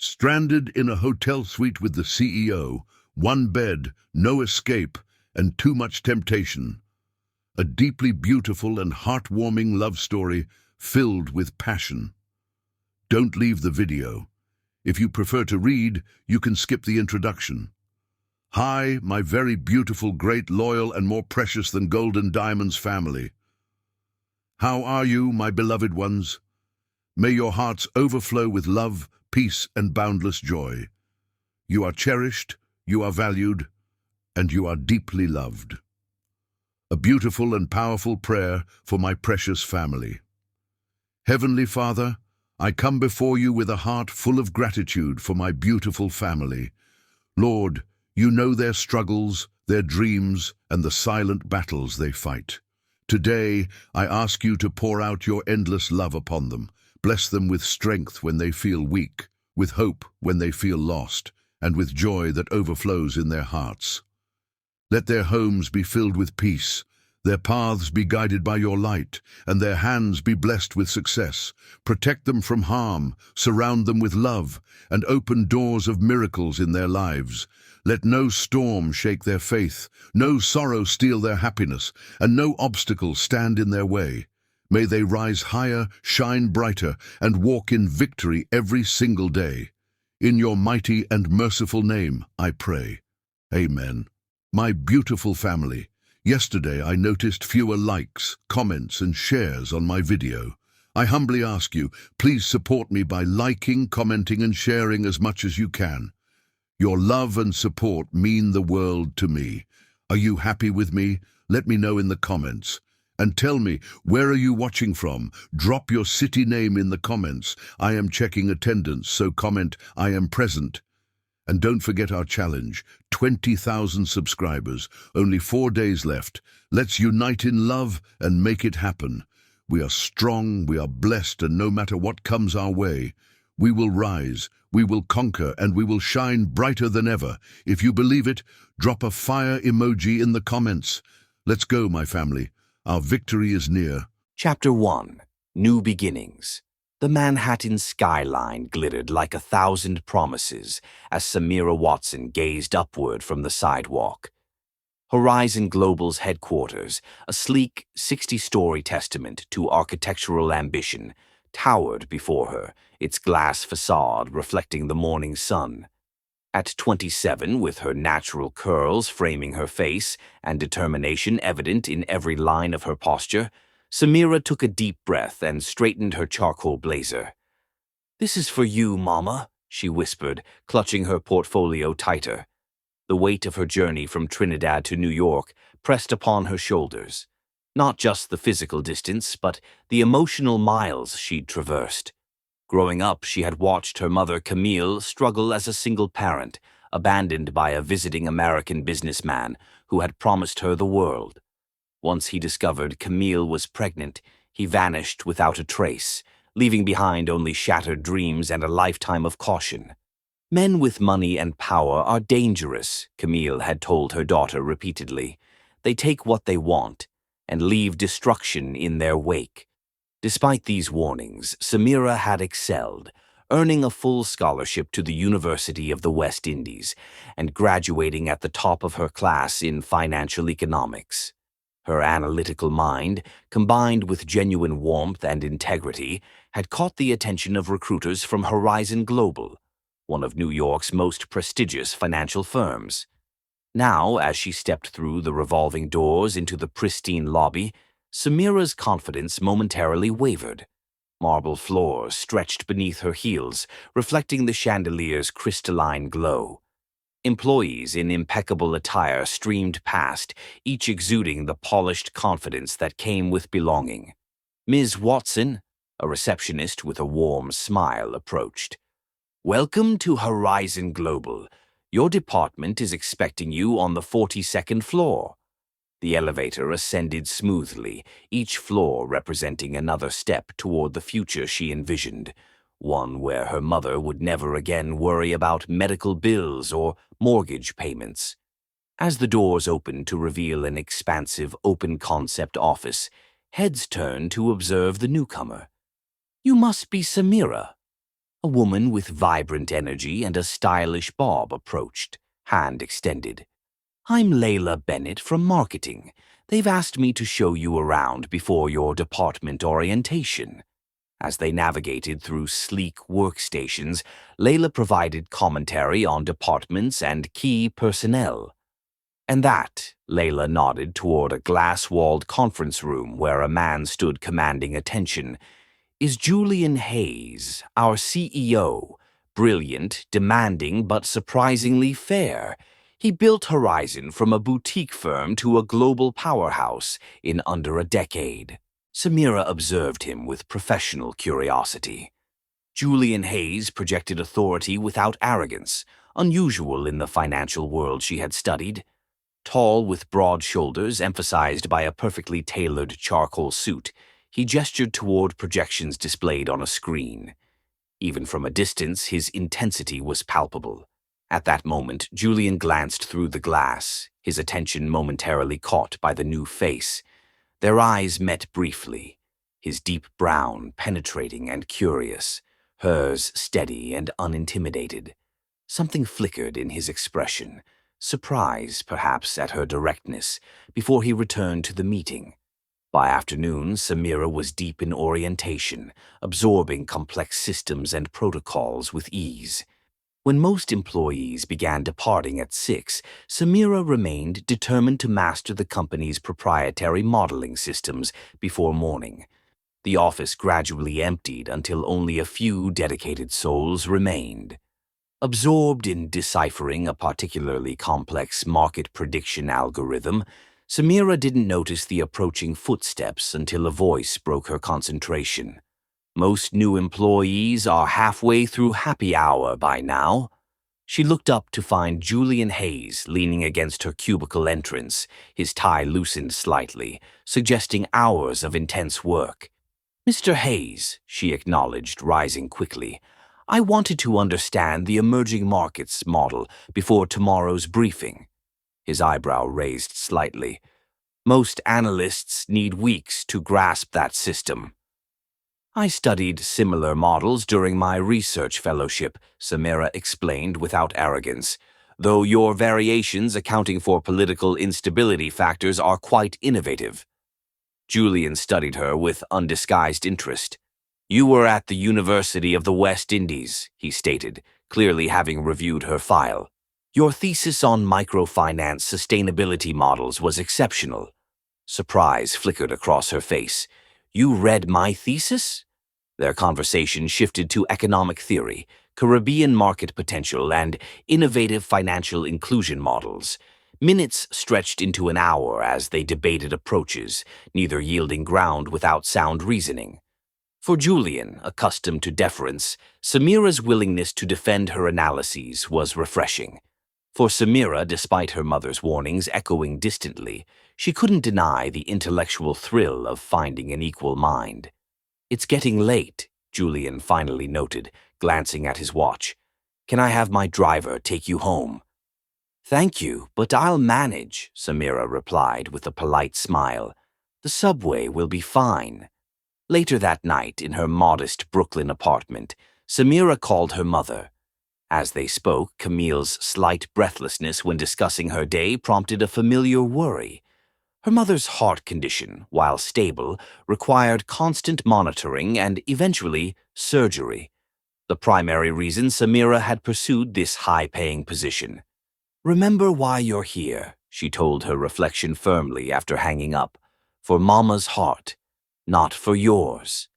Stranded in a hotel suite with the CEO, one bed, no escape, and too much temptation. A deeply beautiful and heartwarming love story filled with passion. Don't leave the video. If you prefer to read, you can skip the introduction. Hi, my very beautiful, great, loyal, and more precious than gold and diamonds family. How are you, my beloved ones? May your hearts overflow with love, peace, and boundless joy. You are cherished, you are valued, and you are deeply loved. A beautiful and powerful prayer for my precious family. Heavenly Father, I come before you with a heart full of gratitude for my beautiful family. Lord, you know their struggles, their dreams, and the silent battles they fight. Today, I ask you to pour out your endless love upon them. Bless them with strength when they feel weak, with hope when they feel lost, and with joy that overflows in their hearts. Let their homes be filled with peace, their paths be guided by your light, and their hands be blessed with success. Protect them from harm, surround them with love, and open doors of miracles in their lives. Let no storm shake their faith, no sorrow steal their happiness, and no obstacle stand in their way. May they rise higher, shine brighter, and walk in victory every single day. In your mighty and merciful name, I pray. Amen. My beautiful family, yesterday I noticed fewer likes, comments, and shares on my video. I humbly ask you, please support me by liking, commenting, and sharing as much as you can. Your love and support mean the world to me. Are you happy with me? Let me know in the comments. And tell me, where are you watching from? Drop your city name in the comments. I am checking attendance, so comment, I am present. And don't forget our challenge, 20,000 subscribers, only 4 days left. Let's unite in love and make it happen. We are strong, we are blessed, and no matter what comes our way, we will rise, we will conquer, and we will shine brighter than ever. If you believe it, drop a fire emoji in the comments. Let's go, my family. Our victory is near. Chapter 1. New Beginnings. The Manhattan skyline glittered like 1,000 promises as Samira Watson gazed upward from the sidewalk. Horizon Global's headquarters, a sleek 60-story testament to architectural ambition, towered before her, its glass facade reflecting the morning sun. At 27, with her natural curls framing her face and determination evident in every line of her posture, Samira took a deep breath and straightened her charcoal blazer. "This is for you, Mama," she whispered, clutching her portfolio tighter. The weight of her journey from Trinidad to New York pressed upon her shoulders. Not just the physical distance, but the emotional miles she'd traversed. Growing up, she had watched her mother, Camille, struggle as a single parent, abandoned by a visiting American businessman who had promised her the world. Once he discovered Camille was pregnant, he vanished without a trace, leaving behind only shattered dreams and a lifetime of caution. Men with money and power are dangerous, Camille had told her daughter repeatedly. They take what they want and leave destruction in their wake. Despite these warnings, Samira had excelled, earning a full scholarship to the University of the West Indies and graduating at the top of her class in financial economics. Her analytical mind, combined with genuine warmth and integrity, had caught the attention of recruiters from Horizon Global, one of New York's most prestigious financial firms. Now, as she stepped through the revolving doors into the pristine lobby, Samira's confidence momentarily wavered. Marble floors stretched beneath her heels, reflecting the chandelier's crystalline glow. Employees in impeccable attire streamed past, each exuding the polished confidence that came with belonging. Ms. Watson, a receptionist with a warm smile, approached. "Welcome to Horizon Global. Your department is expecting you on the 42nd floor." The elevator ascended smoothly, each floor representing another step toward the future she envisioned, one where her mother would never again worry about medical bills or mortgage payments. As the doors opened to reveal an expansive, open-concept office, heads turned to observe the newcomer. "You must be Samira." A woman with vibrant energy and a stylish bob approached, hand extended. "I'm Layla Bennett from marketing. They've asked me to show you around before your department orientation." As they navigated through sleek workstations, Layla provided commentary on departments and key personnel. "And that," Layla nodded toward a glass-walled conference room where a man stood commanding attention, "is Julian Hayes, our CEO. Brilliant, demanding, but surprisingly fair. He built Horizon from a boutique firm to a global powerhouse in under a decade." Samira observed him with professional curiosity. Julian Hayes projected authority without arrogance, unusual in the financial world she had studied. Tall with broad shoulders emphasized by a perfectly tailored charcoal suit, he gestured toward projections displayed on a screen. Even from a distance, his intensity was palpable. At that moment, Julian glanced through the glass, his attention momentarily caught by the new face. Their eyes met briefly, his deep brown penetrating and curious, hers steady and unintimidated. Something flickered in his expression, surprise perhaps at her directness, before he returned to the meeting. By afternoon, Samira was deep in orientation, absorbing complex systems and protocols with ease. When most employees began departing at 6, Samira remained determined to master the company's proprietary modeling systems before morning. The office gradually emptied until only a few dedicated souls remained. Absorbed in deciphering a particularly complex market prediction algorithm, Samira didn't notice the approaching footsteps until a voice broke her concentration. "Most new employees are halfway through happy hour by now." She looked up to find Julian Hayes leaning against her cubicle entrance, his tie loosened slightly, suggesting hours of intense work. "Mr. Hayes," she acknowledged, rising quickly, "I wanted to understand the emerging markets model before tomorrow's briefing." His eyebrow raised slightly. "Most analysts need weeks to grasp that system." "I studied similar models during my research fellowship," Samira explained without arrogance, "though your variations accounting for political instability factors are quite innovative." Julian studied her with undisguised interest. "You were at the University of the West Indies," he stated, clearly having reviewed her file. "Your thesis on microfinance sustainability models was exceptional." Surprise flickered across her face. "You read my thesis?" Their conversation shifted to economic theory, Caribbean market potential, and innovative financial inclusion models. Minutes stretched into an hour as they debated approaches, neither yielding ground without sound reasoning. For Julian, accustomed to deference, Samira's willingness to defend her analyses was refreshing. For Samira, despite her mother's warnings echoing distantly, she couldn't deny the intellectual thrill of finding an equal mind. "It's getting late," Julian finally noted, glancing at his watch. "Can I have my driver take you home?" "Thank you, but I'll manage," Samira replied with a polite smile. "The subway will be fine." Later that night, in her modest Brooklyn apartment, Samira called her mother. As they spoke, Camille's slight breathlessness when discussing her day prompted a familiar worry. Her mother's heart condition, while stable, required constant monitoring and, eventually, surgery. The primary reason Samira had pursued this high-paying position. "Remember why you're here," she told her reflection firmly after hanging up. "For Mama's heart, not for yours."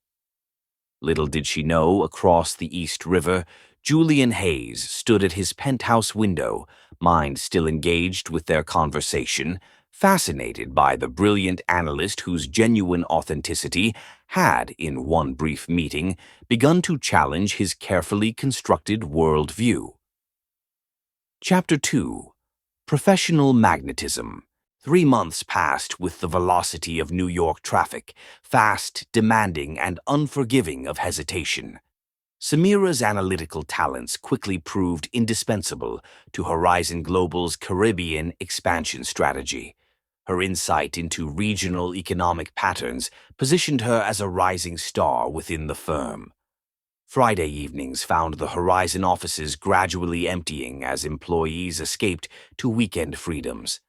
Little did she know, across the East River, Julian Hayes stood at his penthouse window, mind still engaged with their conversation, fascinated by the brilliant analyst whose genuine authenticity had, in one brief meeting, begun to challenge his carefully constructed worldview. Chapter 2. Professional Magnetism. 3 months passed with the velocity of New York traffic, fast, demanding, and unforgiving of hesitation. Samira's analytical talents quickly proved indispensable to Horizon Global's Caribbean expansion strategy. Her insight into regional economic patterns positioned her as a rising star within the firm. Friday evenings found the Horizon offices gradually emptying as employees escaped to weekend freedoms.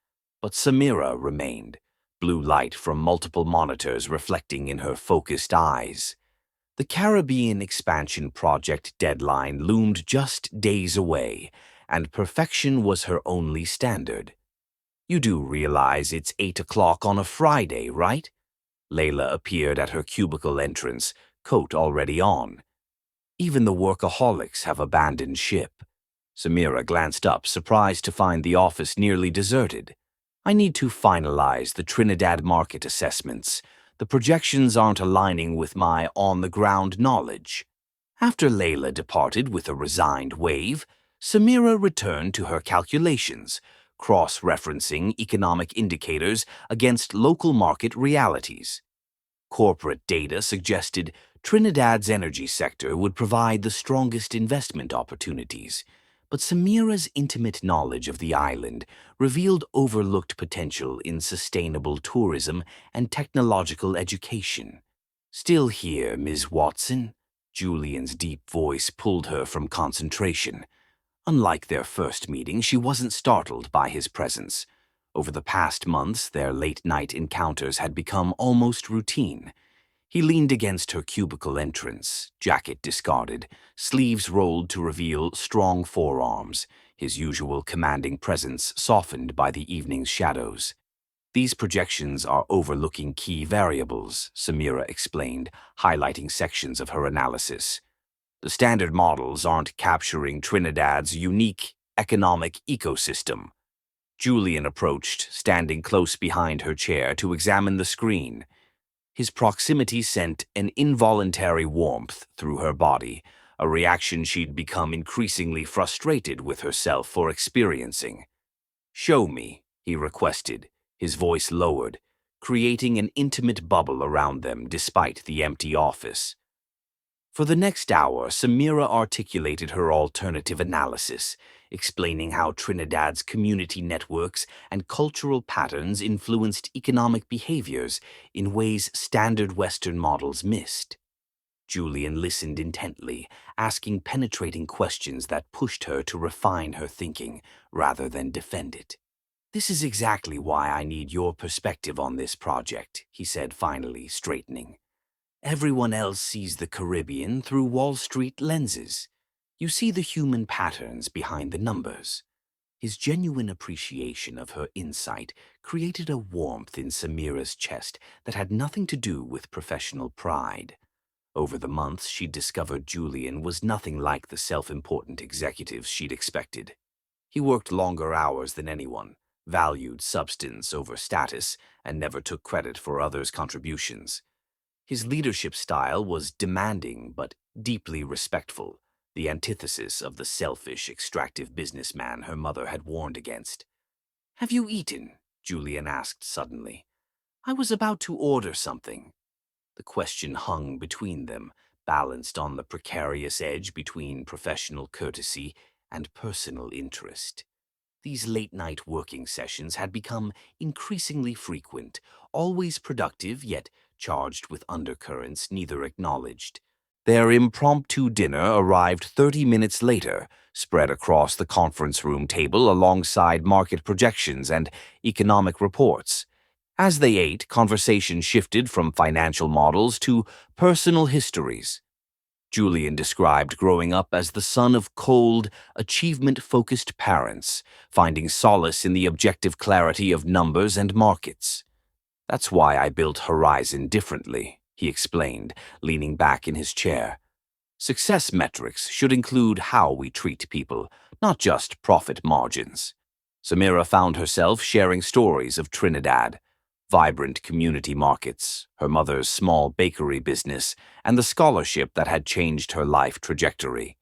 But Samira remained, blue light from multiple monitors reflecting in her focused eyes. The Caribbean expansion project deadline loomed just days away, and perfection was her only standard. "You do realize it's 8 o'clock on a Friday, right?" Layla appeared at her cubicle entrance, coat already on. "Even the workaholics have abandoned ship." Samira glanced up, surprised to find the office nearly deserted. "I need to finalize the Trinidad market assessments. The projections aren't aligning with my on-the-ground knowledge." After Layla departed with a resigned wave, Samira returned to her calculations, cross-referencing economic indicators against local market realities. Corporate data suggested Trinidad's energy sector would provide the strongest investment opportunities, but Samira's intimate knowledge of the island revealed overlooked potential in sustainable tourism and technological education. "Still here, Ms. Watson?" Julian's deep voice pulled her from concentration. Unlike their first meeting, she wasn't startled by his presence. Over the past months, their late-night encounters had become almost routine. He leaned against her cubicle entrance, jacket discarded, sleeves rolled to reveal strong forearms, his usual commanding presence softened by the evening's shadows. "These projections are overlooking key variables," Samira explained, highlighting sections of her analysis. "The standard models aren't capturing Trinidad's unique economic ecosystem." Julian approached, standing close behind her chair to examine the screen. His proximity sent an involuntary warmth through her body, a reaction she'd become increasingly frustrated with herself for experiencing. "Show me," he requested, his voice lowered, creating an intimate bubble around them despite the empty office. For the next hour, Samira articulated her alternative analysis, explaining how Trinidad's community networks and cultural patterns influenced economic behaviors in ways standard Western models missed. Julian listened intently, asking penetrating questions that pushed her to refine her thinking rather than defend it. "This is exactly why I need your perspective on this project," he said, finally straightening. "Everyone else sees the Caribbean through Wall Street lenses. You see the human patterns behind the numbers." His genuine appreciation of her insight created a warmth in Samira's chest that had nothing to do with professional pride. Over the months, she'd discovered Julian was nothing like the self-important executives she'd expected. He worked longer hours than anyone, valued substance over status, and never took credit for others' contributions. His leadership style was demanding but deeply respectful, the antithesis of the selfish, extractive businessman her mother had warned against. "Have you eaten?" Julian asked suddenly. "I was about to order something." The question hung between them, balanced on the precarious edge between professional courtesy and personal interest. These late-night working sessions had become increasingly frequent, always productive yet charged with undercurrents neither acknowledged. Their impromptu dinner arrived 30 minutes later, spread across the conference room table alongside market projections and economic reports. As they ate, conversation shifted from financial models to personal histories. Julian described growing up as the son of cold, achievement-focused parents, finding solace in the objective clarity of numbers and markets. "That's why I built Horizon differently," he explained, leaning back in his chair. "Success metrics should include how we treat people, not just profit margins." Samira found herself sharing stories of Trinidad, vibrant community markets, her mother's small bakery business, and the scholarship that had changed her life trajectory.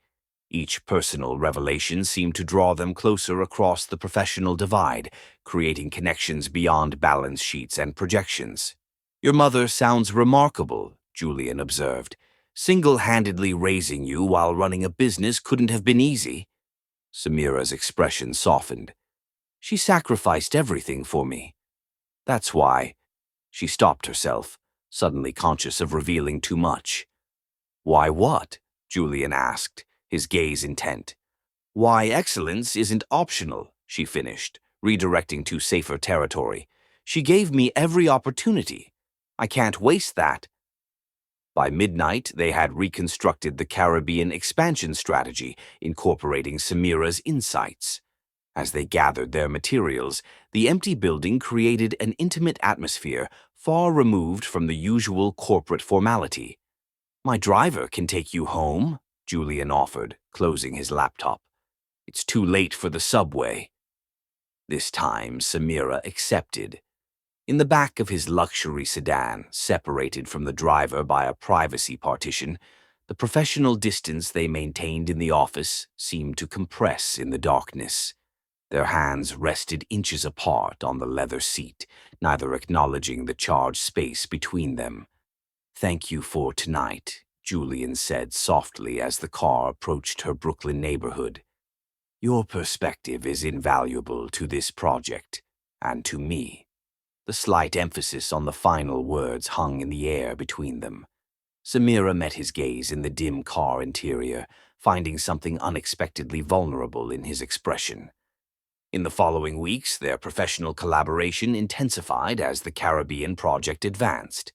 Each personal revelation seemed to draw them closer across the professional divide, creating connections beyond balance sheets and projections. "Your mother sounds remarkable," Julian observed. "Single-handedly raising you while running a business couldn't have been easy." Samira's expression softened. "She sacrificed everything for me. That's why." She stopped herself, suddenly conscious of revealing too much. "Why what?" Julian asked, his gaze intent. Why excellence isn't optional, she finished, redirecting to safer territory. She gave me every opportunity. I can't waste that. By midnight, they had reconstructed the Caribbean expansion strategy, incorporating Samira's insights. As they gathered their materials, the empty building created an intimate atmosphere far removed from the usual corporate formality. My driver can take you home, Julian offered, closing his laptop. It's too late for the subway. This time, Samira accepted. In the back of his luxury sedan, separated from the driver by a privacy partition, the professional distance they maintained in the office seemed to compress in the darkness. Their hands rested inches apart on the leather seat, neither acknowledging the charged space between them. Thank you for tonight, Julian said softly as the car approached her Brooklyn neighborhood. Your perspective is invaluable to this project, and to me. The slight emphasis on the final words hung in the air between them. Samira met his gaze in the dim car interior, finding something unexpectedly vulnerable in his expression. In the following weeks, their professional collaboration intensified as the Caribbean project advanced.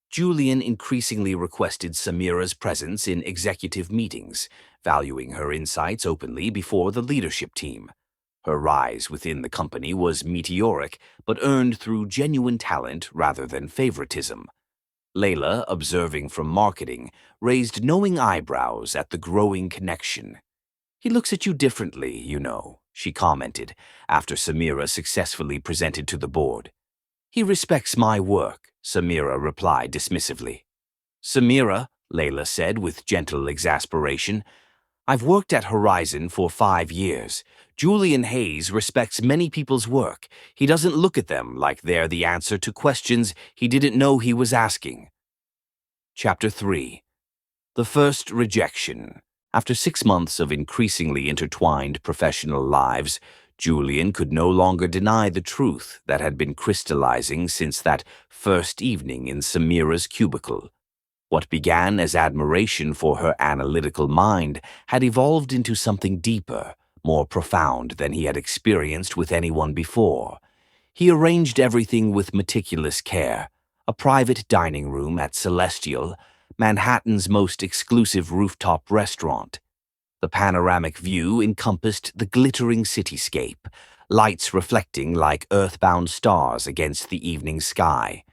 Julian increasingly requested Samira's presence in executive meetings, valuing her insights openly before the leadership team. Her rise within the company was meteoric, but earned through genuine talent rather than favoritism. Layla, observing from marketing, raised knowing eyebrows at the growing connection. He looks at you differently, you know, she commented, after Samira successfully presented to the board. He respects my work, Samira replied dismissively. Samira, Layla said with gentle exasperation, I've worked at Horizon for 5 years. Julian Hayes respects many people's work. He doesn't look at them like they're the answer to questions he didn't know he was asking. Chapter 3. The First Rejection. After 6 months of increasingly intertwined professional lives, Julian could no longer deny the truth that had been crystallizing since that first evening in Samira's cubicle. What began as admiration for her analytical mind had evolved into something deeper, more profound than he had experienced with anyone before. He arranged everything with meticulous care, a private dining room at Celestial, Manhattan's most exclusive rooftop restaurant. The panoramic view encompassed the glittering cityscape, lights reflecting like earthbound stars against the evening sky.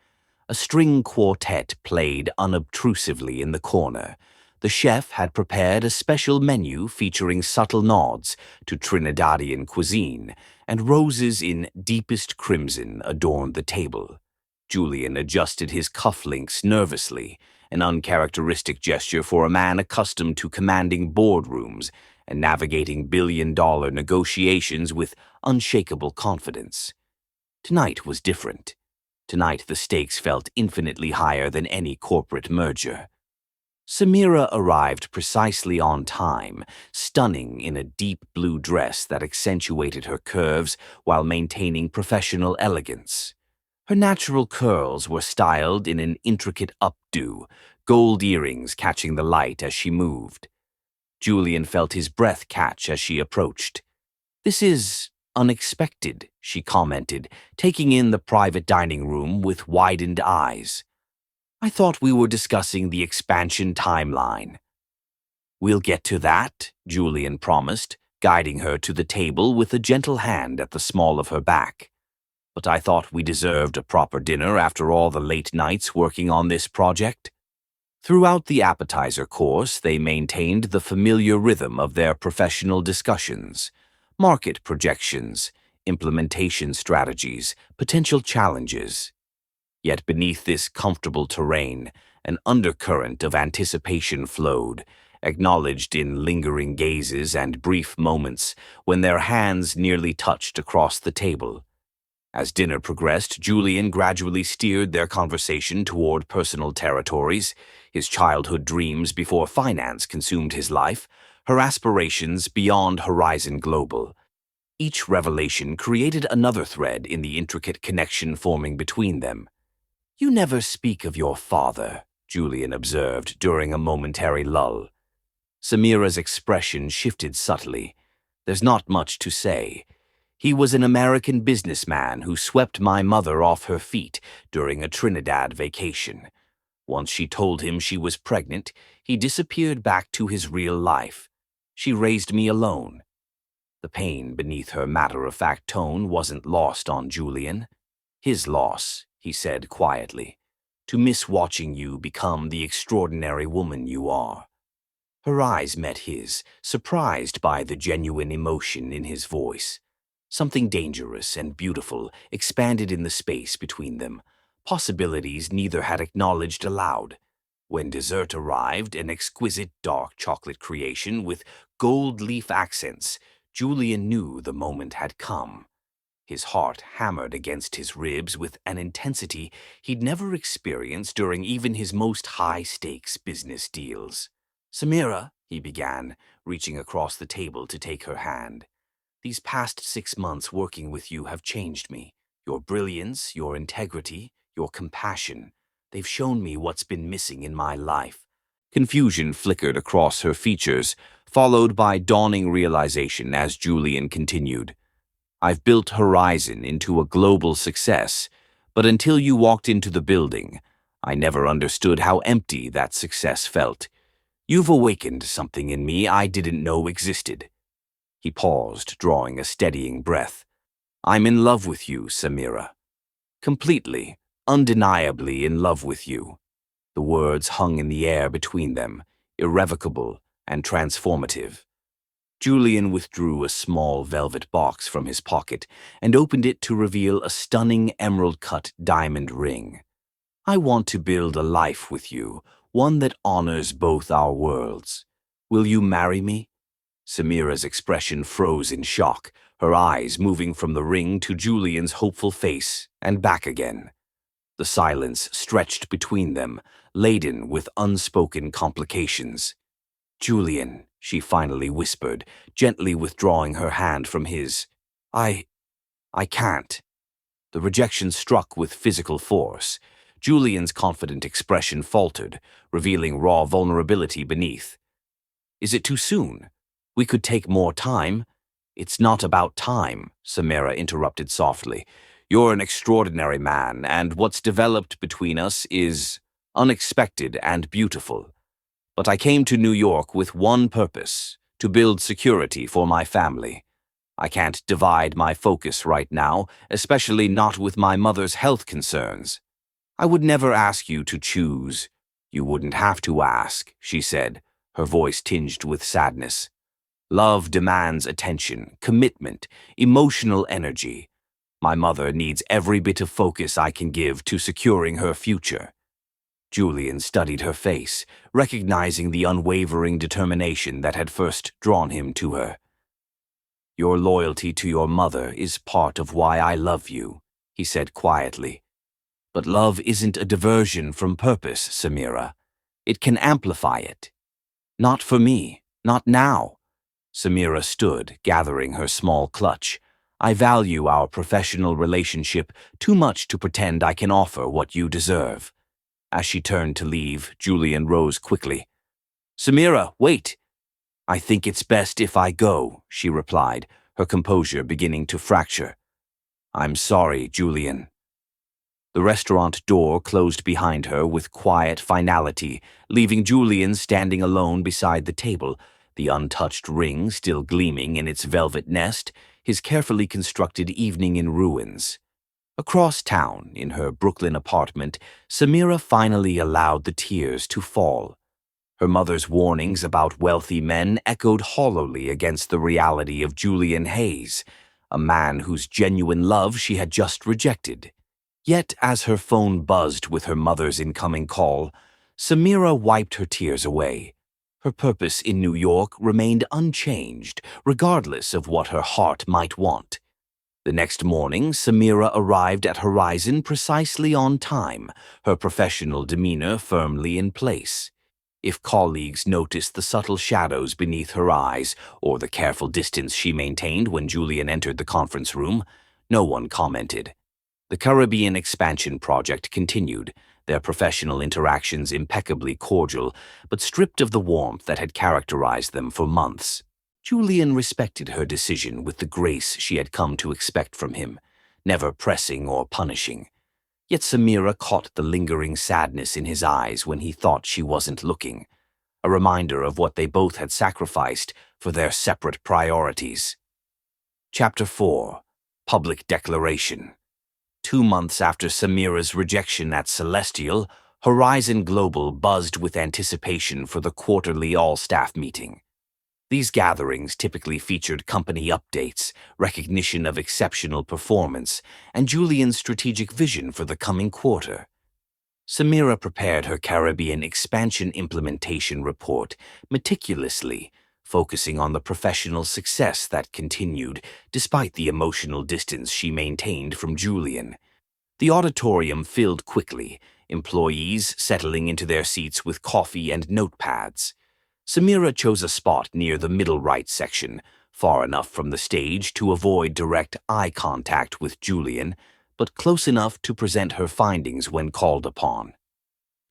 A string quartet played unobtrusively in the corner. The chef had prepared a special menu featuring subtle nods to Trinidadian cuisine, and roses in deepest crimson adorned the table. Julian adjusted his cufflinks nervously, an uncharacteristic gesture for a man accustomed to commanding boardrooms and navigating billion-dollar negotiations with unshakable confidence. Tonight was different. Tonight the stakes felt infinitely higher than any corporate merger. Samira arrived precisely on time, stunning in a deep blue dress that accentuated her curves while maintaining professional elegance. Her natural curls were styled in an intricate updo, gold earrings catching the light as she moved. Julian felt his breath catch as she approached. This is unexpected, she commented, taking in the private dining room with widened eyes. I thought we were discussing the expansion timeline. We'll get to that, Julian promised, guiding her to the table with a gentle hand at the small of her back. But I thought we deserved a proper dinner after all the late nights working on this project. Throughout the appetizer course, they maintained the familiar rhythm of their professional discussions. Market projections, implementation strategies, potential challenges. Yet beneath this comfortable terrain, an undercurrent of anticipation flowed, acknowledged in lingering gazes and brief moments when their hands nearly touched across the table. As dinner progressed, Julian gradually steered their conversation toward personal territories, his childhood dreams before finance consumed his life, her aspirations beyond Horizon Global. Each revelation created another thread in the intricate connection forming between them. You never speak of your father, Julian observed during a momentary lull. Samira's expression shifted subtly. There's not much to say. He was an American businessman who swept my mother off her feet during a Trinidad vacation. Once she told him she was pregnant, he disappeared back to his real life. She raised me alone. The pain beneath her matter-of-fact tone wasn't lost on Julian. His loss, he said quietly, to miss watching you become the extraordinary woman you are. Her eyes met his, surprised by the genuine emotion in his voice. Something dangerous and beautiful expanded in the space between them, possibilities neither had acknowledged aloud. When dessert arrived, an exquisite dark chocolate creation with gold leaf accents, Julian knew the moment had come. His heart hammered against his ribs with an intensity he'd never experienced during even his most high-stakes business deals. "Samira," he began, reaching across the table to take her hand. "These past 6 months working with you have changed me. Your brilliance, your integrity, your compassion, they've shown me what's been missing in my life." Confusion flickered across her features, followed by dawning realization as Julian continued. "I've built Horizon into a global success, but until you walked into the building, I never understood how empty that success felt. You've awakened something in me I didn't know existed." He paused, drawing a steadying breath. "I'm in love with you, Samira. Completely, undeniably in love with you." The words hung in the air between them, irrevocable and transformative. Julian withdrew a small velvet box from his pocket and opened it to reveal a stunning emerald-cut diamond ring. "I want to build a life with you, one that honors both our worlds. Will you marry me?" Samira's expression froze in shock, her eyes moving from the ring to Julian's hopeful face and back again. The silence stretched between them, laden with unspoken complications. "Julian," she finally whispered, gently withdrawing her hand from his. I can't." The rejection struck with physical force. Julian's confident expression faltered, revealing raw vulnerability beneath. "Is it too soon? We could take more time." "It's not about time," Samira interrupted softly. "You're an extraordinary man, and what's developed between us is unexpected and beautiful. But I came to New York with one purpose, to build security for my family. I can't divide my focus right now, especially not with my mother's health concerns. I would never ask you to choose." "You wouldn't have to ask," she said, her voice tinged with sadness. "Love demands attention, commitment, emotional energy. My mother needs every bit of focus I can give to securing her future." Julian studied her face, recognizing the unwavering determination that had first drawn him to her. "Your loyalty to your mother is part of why I love you," he said quietly. "But love isn't a diversion from purpose, Samira. It can amplify it. Not for me, not now." Samira stood, gathering her small clutch. "I value our professional relationship too much to pretend I can offer what you deserve." As she turned to leave, Julian rose quickly. "Samira, wait!" "I think it's best if I go," she replied, her composure beginning to fracture. "I'm sorry, Julian." The restaurant door closed behind her with quiet finality, leaving Julian standing alone beside the table, the untouched ring still gleaming in its velvet nest, his carefully constructed evening in ruins. Across town, in her Brooklyn apartment, Samira finally allowed the tears to fall. Her mother's warnings about wealthy men echoed hollowly against the reality of Julian Hayes, a man whose genuine love she had just rejected. Yet, as her phone buzzed with her mother's incoming call, Samira wiped her tears away. Her purpose in New York remained unchanged, regardless of what her heart might want. The next morning, Samira arrived at Horizon precisely on time, her professional demeanor firmly in place. If colleagues noticed the subtle shadows beneath her eyes or the careful distance she maintained when Julian entered the conference room, no one commented. The Caribbean expansion project continued, their professional interactions impeccably cordial, but stripped of the warmth that had characterized them for months. Julian respected her decision with the grace she had come to expect from him, never pressing or punishing. Yet Samira caught the lingering sadness in his eyes when he thought she wasn't looking, a reminder of what they both had sacrificed for their separate priorities. Chapter 4. Public Declaration. 2 months after Samira's rejection at Celestial, Horizon Global buzzed with anticipation for the quarterly all-staff meeting. These gatherings typically featured company updates, recognition of exceptional performance, and Julian's strategic vision for the coming quarter. Samira prepared her Caribbean expansion implementation report meticulously, focusing on the professional success that continued despite the emotional distance she maintained from Julian. The auditorium filled quickly, employees settling into their seats with coffee and notepads. Samira chose a spot near the middle right section, far enough from the stage to avoid direct eye contact with Julian, but close enough to present her findings when called upon.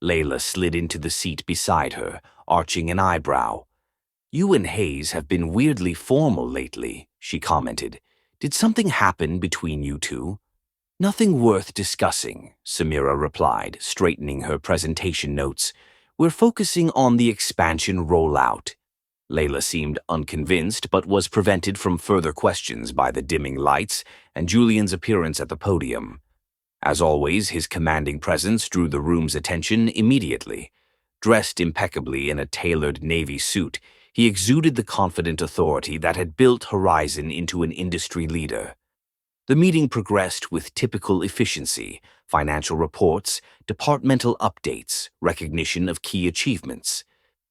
Layla slid into the seat beside her, arching an eyebrow. "You and Hayes have been weirdly formal lately," she commented. "Did something happen between you two?" "Nothing worth discussing," Samira replied, straightening her presentation notes. "We're focusing on the expansion rollout." Layla seemed unconvinced, but was prevented from further questions by the dimming lights and Julian's appearance at the podium. As always, his commanding presence drew the room's attention immediately. Dressed impeccably in a tailored navy suit, he exuded the confident authority that had built Horizon into an industry leader. The meeting progressed with typical efficiency: financial reports, departmental updates, recognition of key achievements.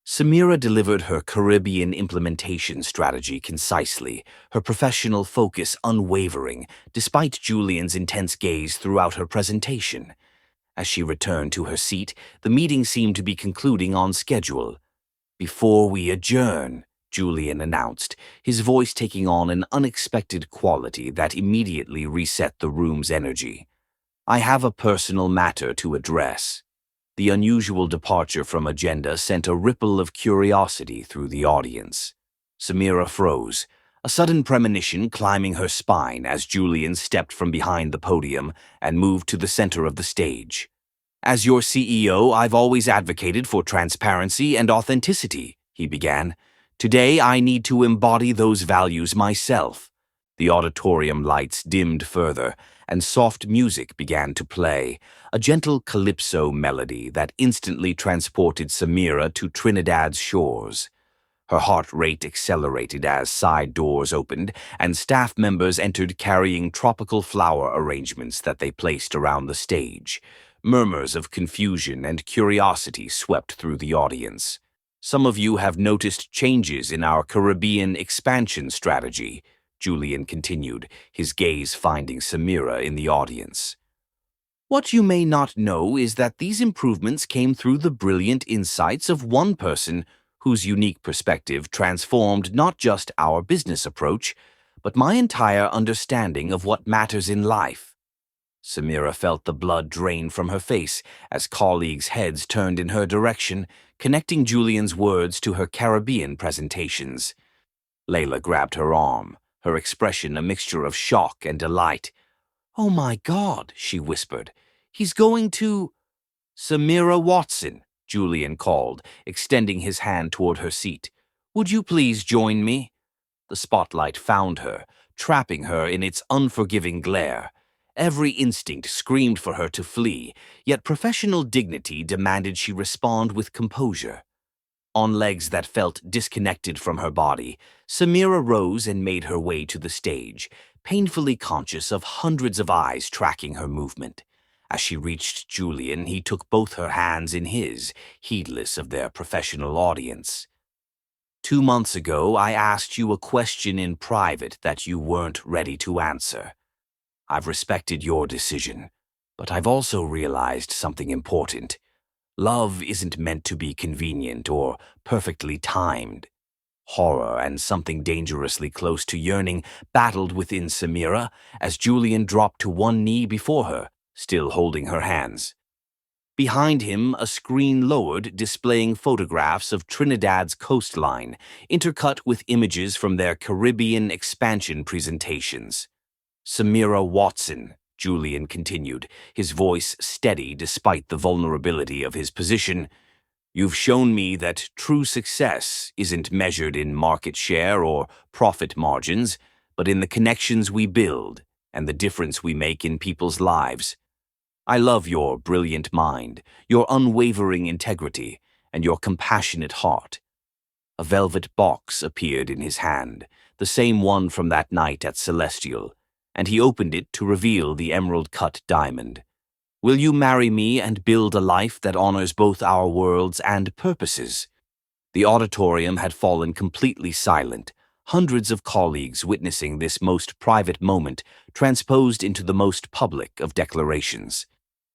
Samira delivered her Caribbean implementation strategy concisely, her professional focus unwavering, despite Julian's intense gaze throughout her presentation. As she returned to her seat, the meeting seemed to be concluding on schedule. "Before we adjourn," Julian announced, his voice taking on an unexpected quality that immediately reset the room's energy. "I have a personal matter to address." The unusual departure from agenda sent a ripple of curiosity through the audience. Samira froze, a sudden premonition climbing her spine as Julian stepped from behind the podium and moved to the center of the stage. "As your CEO, I've always advocated for transparency and authenticity," he began. "Today, I need to embody those values myself." The auditorium lights dimmed further, and soft music began to play, a gentle calypso melody that instantly transported Samira to Trinidad's shores. Her heart rate accelerated as side doors opened and staff members entered carrying tropical flower arrangements that they placed around the stage. Murmurs of confusion and curiosity swept through the audience. "Some of you have noticed changes in our Caribbean expansion strategy," Julian continued, his gaze finding Samira in the audience. "What you may not know is that these improvements came through the brilliant insights of one person whose unique perspective transformed not just our business approach, but my entire understanding of what matters in life." Samira felt the blood drain from her face as colleagues' heads turned in her direction, connecting Julian's words to her Caribbean presentations. Layla grabbed her arm, her expression a mixture of shock and delight. "Oh my God," she whispered. "He's going to—" "Samira Watson," Julian called, extending his hand toward her seat. "Would you please join me?" The spotlight found her, trapping her in its unforgiving glare. Every instinct screamed for her to flee, yet professional dignity demanded she respond with composure. On legs that felt disconnected from her body, Samira rose and made her way to the stage, painfully conscious of hundreds of eyes tracking her movement. As she reached Julian, he took both her hands in his, heedless of their professional audience. "2 months ago, I asked you a question in private that you weren't ready to answer. I've respected your decision, but I've also realized something important. Love isn't meant to be convenient or perfectly timed." Horror and something dangerously close to yearning battled within Samira as Julian dropped to one knee before her, still holding her hands. Behind him, a screen lowered displaying photographs of Trinidad's coastline, intercut with images from their Caribbean expansion presentations. "Samira Watson," Julian continued, his voice steady despite the vulnerability of his position, "you've shown me that true success isn't measured in market share or profit margins, but in the connections we build and the difference we make in people's lives. I love your brilliant mind, your unwavering integrity, and your compassionate heart." A velvet box appeared in his hand, the same one from that night at Celestial, and he opened it to reveal the emerald-cut diamond. "Will you marry me and build a life that honors both our worlds and purposes?" The auditorium had fallen completely silent, hundreds of colleagues witnessing this most private moment transposed into the most public of declarations.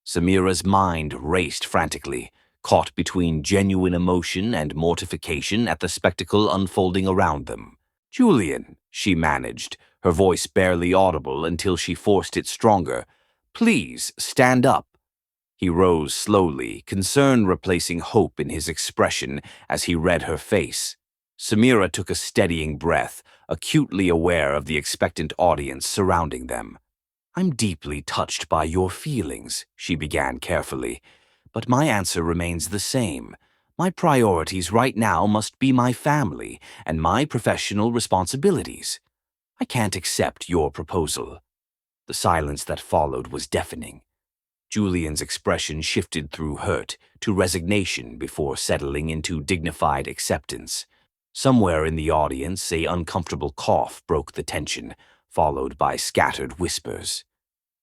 Samira's mind raced frantically, caught between genuine emotion and mortification at the spectacle unfolding around them. "Julian," she managed, her voice barely audible until she forced it stronger, "please stand up." He rose slowly, concern replacing hope in his expression as he read her face. Samira took a steadying breath, acutely aware of the expectant audience surrounding them. "I'm deeply touched by your feelings," she began carefully, "but my answer remains the same. My priorities right now must be my family and my professional responsibilities. I can't accept your proposal." The silence that followed was deafening. Julian's expression shifted through hurt to resignation before settling into dignified acceptance. Somewhere in the audience, an uncomfortable cough broke the tension, followed by scattered whispers.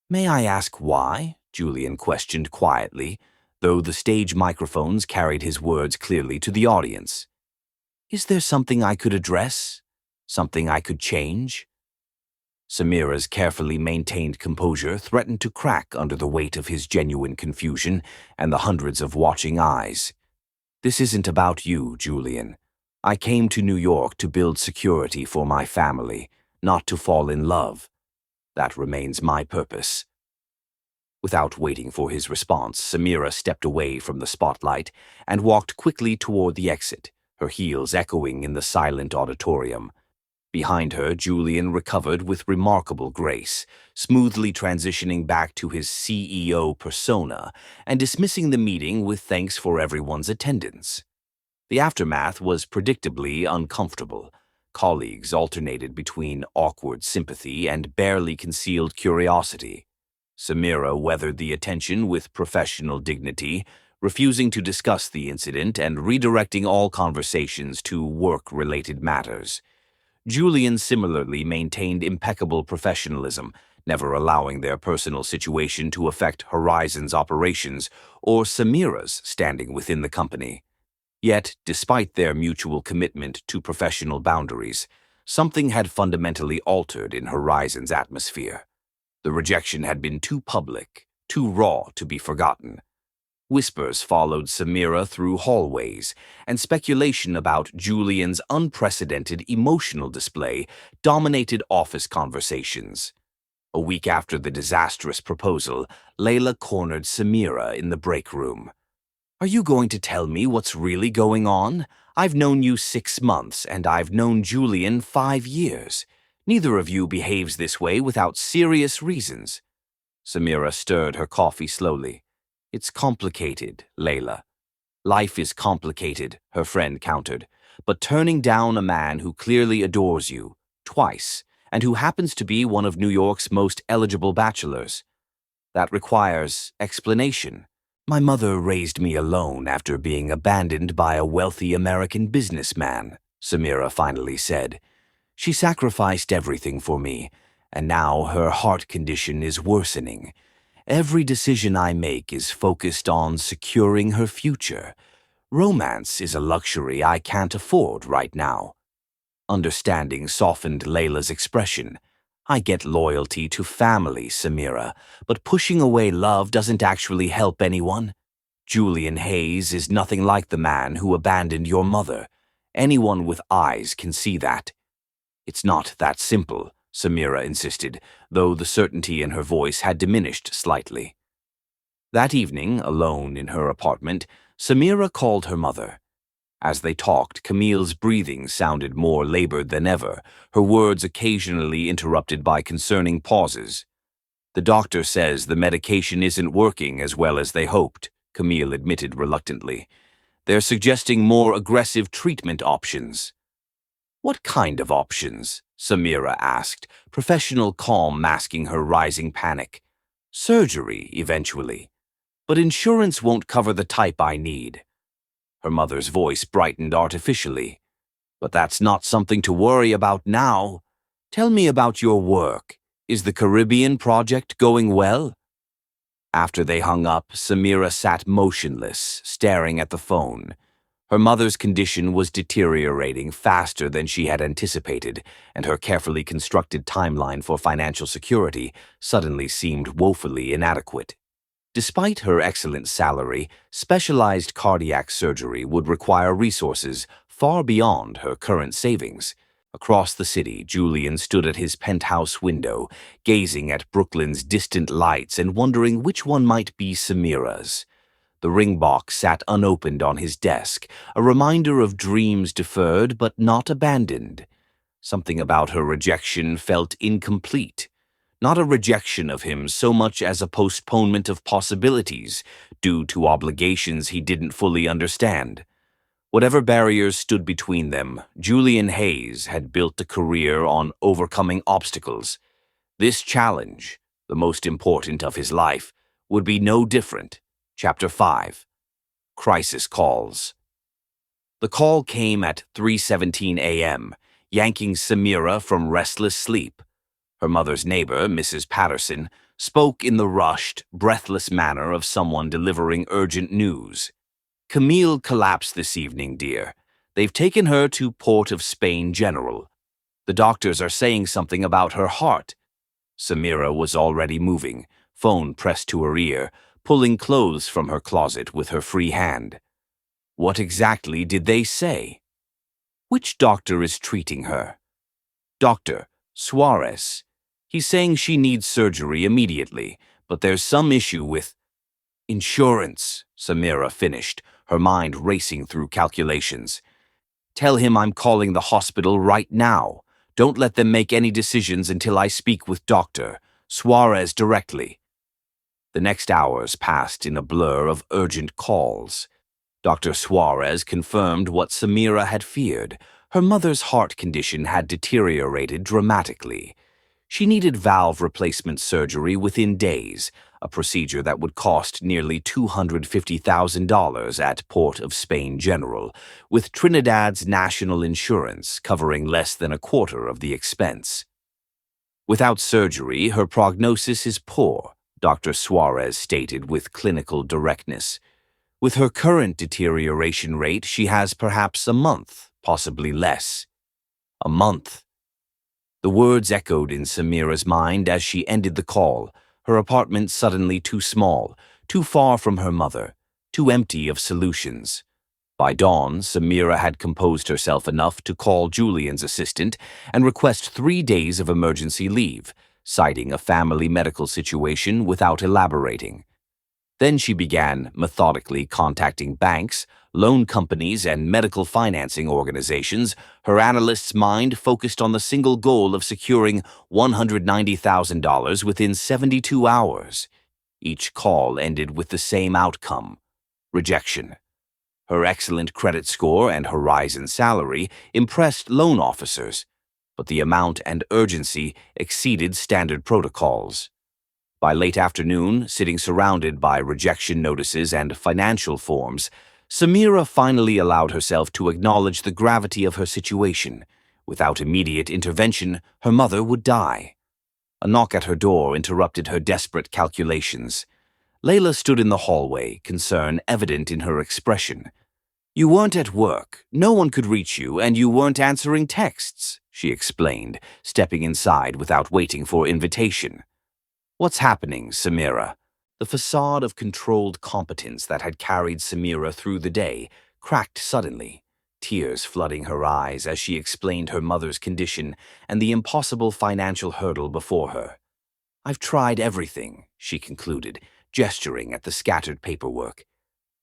"May I ask why?" Julian questioned quietly, though the stage microphones carried his words clearly to the audience. "Is there something I could address? Something I could change?" Samira's carefully maintained composure threatened to crack under the weight of his genuine confusion and the hundreds of watching eyes. "This isn't about you, Julian. I came to New York to build security for my family, not to fall in love. That remains my purpose." Without waiting for his response, Samira stepped away from the spotlight and walked quickly toward the exit, her heels echoing in the silent auditorium. Behind her, Julian recovered with remarkable grace, smoothly transitioning back to his CEO persona and dismissing the meeting with thanks for everyone's attendance. The aftermath was predictably uncomfortable. Colleagues alternated between awkward sympathy and barely concealed curiosity. Samira weathered the attention with professional dignity, refusing to discuss the incident and redirecting all conversations to work-related matters. Julian similarly maintained impeccable professionalism, never allowing their personal situation to affect Horizon's operations or Samira's standing within the company. Yet, despite their mutual commitment to professional boundaries, something had fundamentally altered in Horizon's atmosphere. The rejection had been too public, too raw to be forgotten. Whispers followed Samira through hallways, and speculation about Julian's unprecedented emotional display dominated office conversations. A week after the disastrous proposal, Layla cornered Samira in the break room. "Are you going to tell me what's really going on? I've known you 6 months, and I've known Julian 5 years. Neither of you behaves this way without serious reasons." Samira stirred her coffee slowly. "It's complicated, Layla." "Life is complicated," her friend countered, "but turning down a man who clearly adores you, twice, and who happens to be one of New York's most eligible bachelors, that requires explanation. My mother raised me alone after being abandoned by a wealthy American businessman," Samira finally said. "She sacrificed everything for me, and now her heart condition is worsening. Every decision I make is focused on securing her future. Romance is a luxury I can't afford right now." Understanding softened Layla's expression. "I get loyalty to family, Samira, but pushing away love doesn't actually help anyone. Julian Hayes is nothing like the man who abandoned your mother. Anyone with eyes can see that." "It's not that simple," Samira insisted, though the certainty in her voice had diminished slightly. That evening, alone in her apartment, Samira called her mother. As they talked, Camille's breathing sounded more labored than ever, her words occasionally interrupted by concerning pauses. "The doctor says the medication isn't working as well as they hoped," Camille admitted reluctantly. "They're suggesting more aggressive treatment options." "What kind of options?" Samira asked, professional calm masking her rising panic. "Surgery, eventually. But insurance won't cover the type I need." Her mother's voice brightened artificially. "But that's not something to worry about now. Tell me about your work. Is the Caribbean project going well?" After they hung up, Samira sat motionless, staring at the phone. Her mother's condition was deteriorating faster than she had anticipated, and her carefully constructed timeline for financial security suddenly seemed woefully inadequate. Despite her excellent salary, specialized cardiac surgery would require resources far beyond her current savings. Across the city, Julian stood at his penthouse window, gazing at Brooklyn's distant lights and wondering which one might be Samira's. The ring box sat unopened on his desk, a reminder of dreams deferred but not abandoned. Something about her rejection felt incomplete. Not a rejection of him so much as a postponement of possibilities due to obligations he didn't fully understand. Whatever barriers stood between them, Julian Hayes had built a career on overcoming obstacles. This challenge, the most important of his life, would be no different. Chapter 5. Crisis Calls. The call came at 3:17 a.m., yanking Samira from restless sleep. Her mother's neighbor, Mrs. Patterson, spoke in the rushed, breathless manner of someone delivering urgent news. "Camille collapsed this evening, dear. They've taken her to Port of Spain General. The doctors are saying something about her heart." Samira was already moving, phone pressed to her ear, pulling clothes from her closet with her free hand. "What exactly did they say?" "Which doctor is treating her?" "Dr. Suarez. He's saying she needs surgery immediately, but there's some issue with—" "Insurance," Samira finished, her mind racing through calculations. "Tell him I'm calling the hospital right now. Don't let them make any decisions until I speak with Dr. Suarez directly." The next hours passed in a blur of urgent calls. Dr. Suarez confirmed what Samira had feared. Her mother's heart condition had deteriorated dramatically. She needed valve replacement surgery within days, a procedure that would cost nearly $250,000 at Port of Spain General, with Trinidad's national insurance covering less than a quarter of the expense. "Without surgery, her prognosis is poor," Dr. Suarez stated with clinical directness. "With her current deterioration rate, she has perhaps a month, possibly less." A month. The words echoed in Samira's mind as she ended the call, her apartment suddenly too small, too far from her mother, too empty of solutions. By dawn, Samira had composed herself enough to call Julian's assistant and request 3 days of emergency leave, citing a family medical situation without elaborating. Then she began methodically contacting banks, loan companies, and medical financing organizations, her analyst's mind focused on the single goal of securing $190,000 within 72 hours. Each call ended with the same outcome: rejection. Her excellent credit score and horizon salary impressed loan officers, but the amount and urgency exceeded standard protocols. By late afternoon, sitting surrounded by rejection notices and financial forms, Samira finally allowed herself to acknowledge the gravity of her situation. Without immediate intervention, her mother would die. A knock at her door interrupted her desperate calculations. Layla stood in the hallway, concern evident in her expression. "You weren't at work, no one could reach you, and you weren't answering texts," she explained, stepping inside without waiting for invitation. "What's happening, Samira?" The facade of controlled competence that had carried Samira through the day cracked suddenly, tears flooding her eyes as she explained her mother's condition and the impossible financial hurdle before her. "I've tried everything," she concluded, gesturing at the scattered paperwork.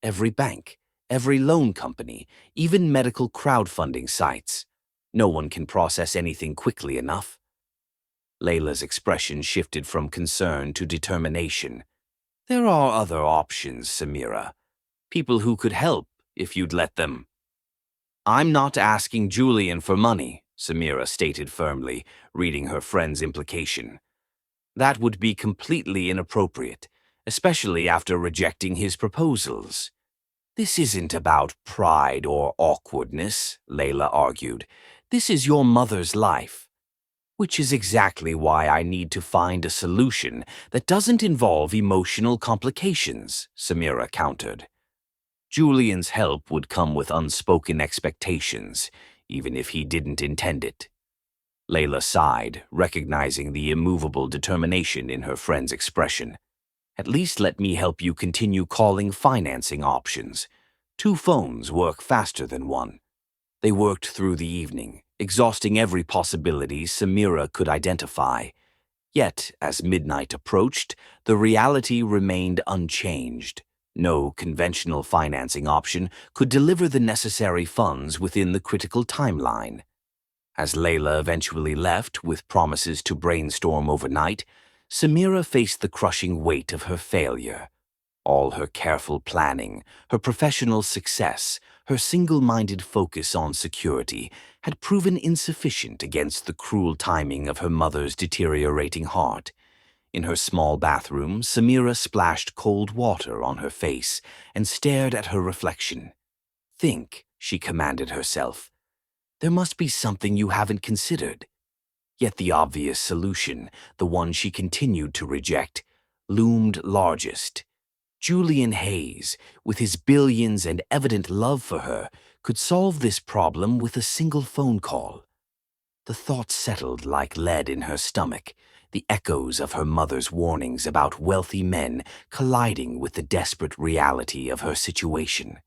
Every bank, every loan company, even medical crowdfunding sites. No one can process anything quickly enough. Layla's expression shifted from concern to determination. There are other options, Samira. People who could help if you'd let them. I'm not asking Julian for money, Samira stated firmly, reading her friend's implication. That would be completely inappropriate, especially after rejecting his proposals. This isn't about pride or awkwardness, Layla argued. This is your mother's life. Which is exactly why I need to find a solution that doesn't involve emotional complications, Samira countered. Julian's help would come with unspoken expectations, even if he didn't intend it. Layla sighed, recognizing the immovable determination in her friend's expression. At least let me help you continue calling financing options. 2 phones work faster than 1. They worked through the evening, exhausting every possibility Samira could identify. Yet, as midnight approached, the reality remained unchanged. No conventional financing option could deliver the necessary funds within the critical timeline. As Layla eventually left with promises to brainstorm overnight, Samira faced the crushing weight of her failure. All her careful planning, her professional success, her single-minded focus on security had proven insufficient against the cruel timing of her mother's deteriorating heart. In her small bathroom, Samira splashed cold water on her face and stared at her reflection. Think, she commanded herself. There must be something you haven't considered. Yet the obvious solution, the one she continued to reject, loomed largest. Julian Hayes, with his billions and evident love for her, could solve this problem with a single phone call. The thought settled like lead in her stomach, the echoes of her mother's warnings about wealthy men colliding with the desperate reality of her situation.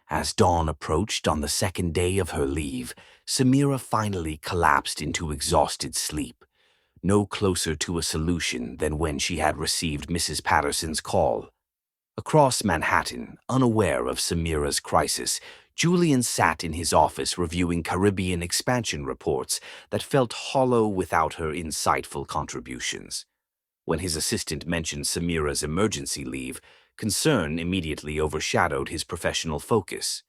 As dawn approached on the second day of her leave, Samira finally collapsed into exhausted sleep, no closer to a solution than when she had received Mrs. Patterson's call. Across Manhattan, unaware of Samira's crisis, Julian sat in his office reviewing Caribbean expansion reports that felt hollow without her insightful contributions. When his assistant mentioned Samira's emergency leave, concern immediately overshadowed his professional focus.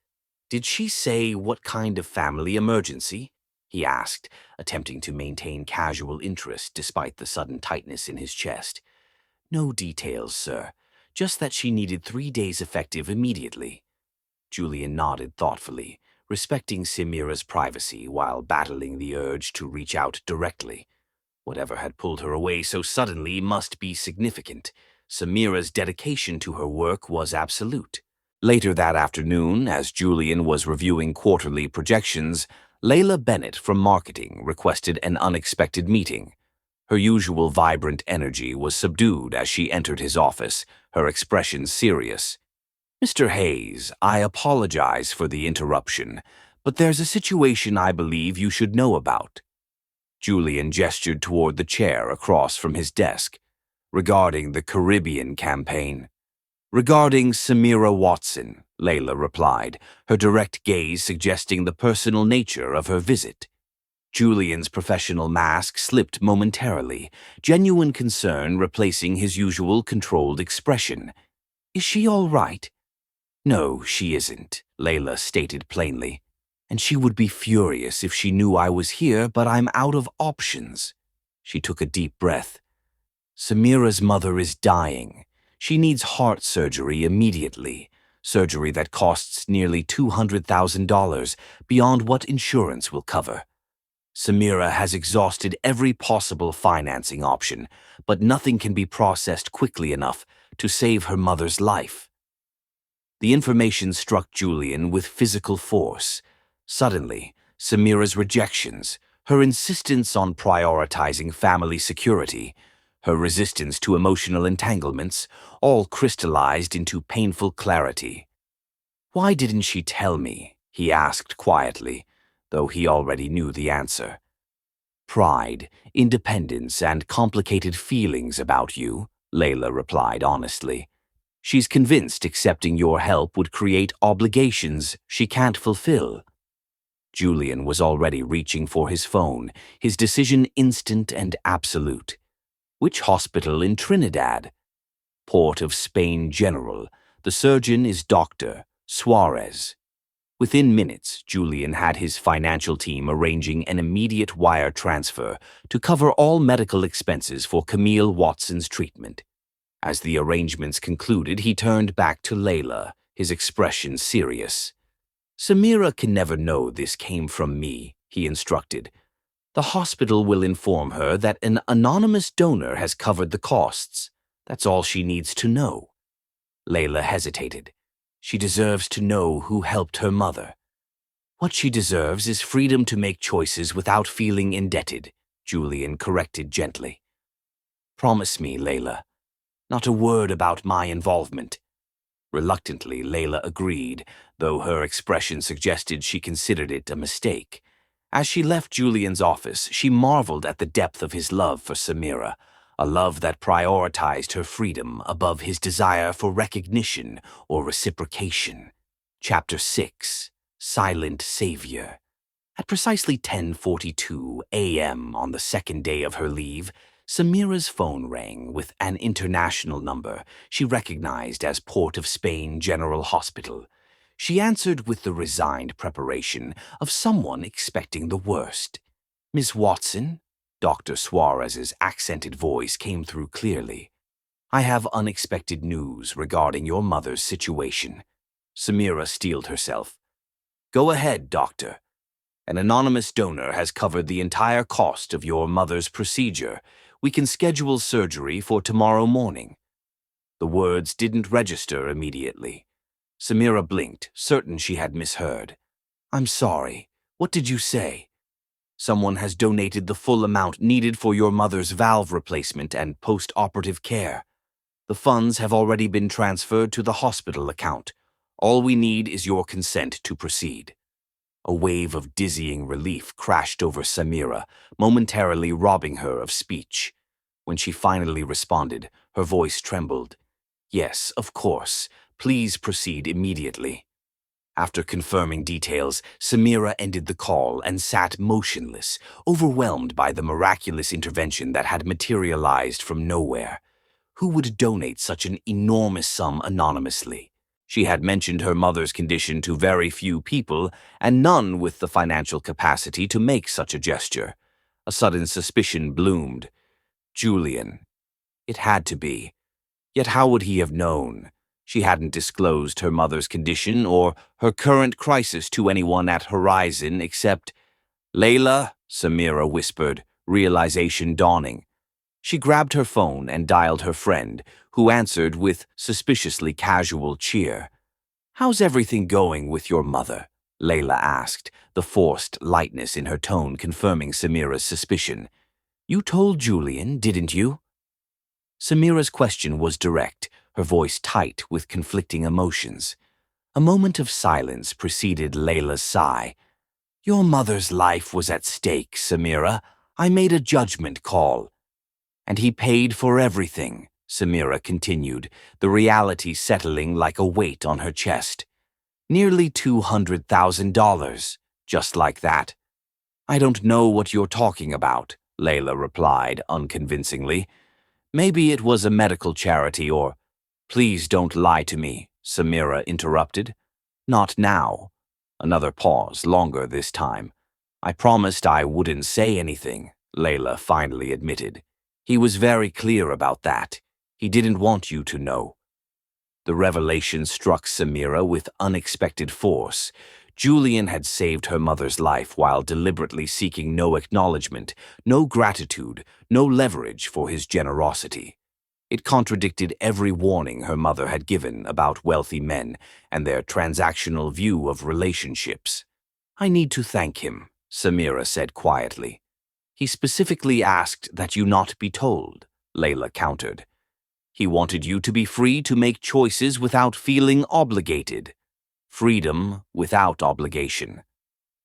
Did she say what kind of family emergency? He asked, attempting to maintain casual interest despite the sudden tightness in his chest. No details, sir. Just that she needed 3 days effective immediately. Julian nodded thoughtfully, respecting Samira's privacy while battling the urge to reach out directly. Whatever had pulled her away so suddenly must be significant. Samira's dedication to her work was absolute. Later that afternoon, as Julian was reviewing quarterly projections, Layla Bennett from marketing requested an unexpected meeting. Her usual vibrant energy was subdued as she entered his office, her expression serious. Mr. Hayes, I apologize for the interruption, but there's a situation I believe you should know about. Julian gestured toward the chair across from his desk. Regarding the Caribbean campaign. Regarding Samira Watson, Layla replied, her direct gaze suggesting the personal nature of her visit. Julian's professional mask slipped momentarily, genuine concern replacing his usual controlled expression. Is she all right? No, she isn't, Layla stated plainly. And she would be furious if she knew I was here, but I'm out of options. She took a deep breath. Samira's mother is dying. She needs heart surgery immediately, surgery that costs nearly $200,000 beyond what insurance will cover. Samira has exhausted every possible financing option, but nothing can be processed quickly enough to save her mother's life. The information struck Julian with physical force. Suddenly, Samira's rejections, her insistence on prioritizing family security, her resistance to emotional entanglements, all crystallized into painful clarity. Why didn't she tell me? He asked quietly, though he already knew the answer. Pride, independence, and complicated feelings about you, Layla replied honestly. She's convinced accepting your help would create obligations she can't fulfill. Julian was already reaching for his phone, his decision instant and absolute. Which hospital in Trinidad? Port of Spain General. The surgeon is Dr. Suarez. Within minutes, Julian had his financial team arranging an immediate wire transfer to cover all medical expenses for Camille Watson's treatment. As the arrangements concluded, he turned back to Layla, his expression serious. "Samira can never know this came from me," he instructed. "The hospital will inform her that an anonymous donor has covered the costs. That's all she needs to know." Layla hesitated. She deserves to know who helped her mother. "What she deserves is freedom to make choices without feeling indebted," Julian corrected gently. "Promise me, Layla. Not a word about my involvement." Reluctantly, Layla agreed, though her expression suggested she considered it a mistake. As she left Julian's office, she marveled at the depth of his love for Samira, a love that prioritized her freedom above his desire for recognition or reciprocation. Chapter 6. Silent Savior. At precisely 10:42 a.m. on the second day of her leave, Samira's phone rang with an international number she recognized as Port of Spain General Hospital. She answered with the resigned preparation of someone expecting the worst. "Miss Watson?" Dr. Suarez's accented voice came through clearly. "I have unexpected news regarding your mother's situation." Samira steeled herself. "Go ahead, doctor. An anonymous donor has covered the entire cost of your mother's procedure. We can schedule surgery for tomorrow morning." The words didn't register immediately. Samira blinked, certain she had misheard. "I'm sorry. What did you say?" "Someone has donated the full amount needed for your mother's valve replacement and post-operative care. The funds have already been transferred to the hospital account. All we need is your consent to proceed." A wave of dizzying relief crashed over Samira, momentarily robbing her of speech. When she finally responded, her voice trembled. "Yes, of course. Please proceed immediately." After confirming details, Samira ended the call and sat motionless, overwhelmed by the miraculous intervention that had materialized from nowhere. Who would donate such an enormous sum anonymously? She had mentioned her mother's condition to very few people, and none with the financial capacity to make such a gesture. A sudden suspicion bloomed. Julian. It had to be. Yet how would he have known? She hadn't disclosed her mother's condition or her current crisis to anyone at Horizon except— "Layla," Samira whispered, realization dawning. She grabbed her phone and dialed her friend, who answered with suspiciously casual cheer. "How's everything going with your mother?" Layla asked, the forced lightness in her tone confirming Samira's suspicion. "You told Julian, didn't you?" Samira's question was direct, her voice tight with conflicting emotions. A moment of silence preceded Layla's sigh. "Your mother's life was at stake, Samira. I made a judgment call." "And he paid for everything," Samira continued, the reality settling like a weight on her chest. "Nearly $200,000, just like that." "I don't know what you're talking about," Layla replied unconvincingly. "Maybe it was a medical charity or—" "Please don't lie to me," Samira interrupted. "Not now." Another pause, longer this time. "I promised I wouldn't say anything," Layla finally admitted. "He was very clear about that. He didn't want you to know." The revelation struck Samira with unexpected force. Julian had saved her mother's life while deliberately seeking no acknowledgement, no gratitude, no leverage for his generosity. It contradicted every warning her mother had given about wealthy men and their transactional view of relationships. "I need to thank him," Samira said quietly. "He specifically asked that you not be told," Layla countered. "He wanted you to be free to make choices without feeling obligated. Freedom without obligation."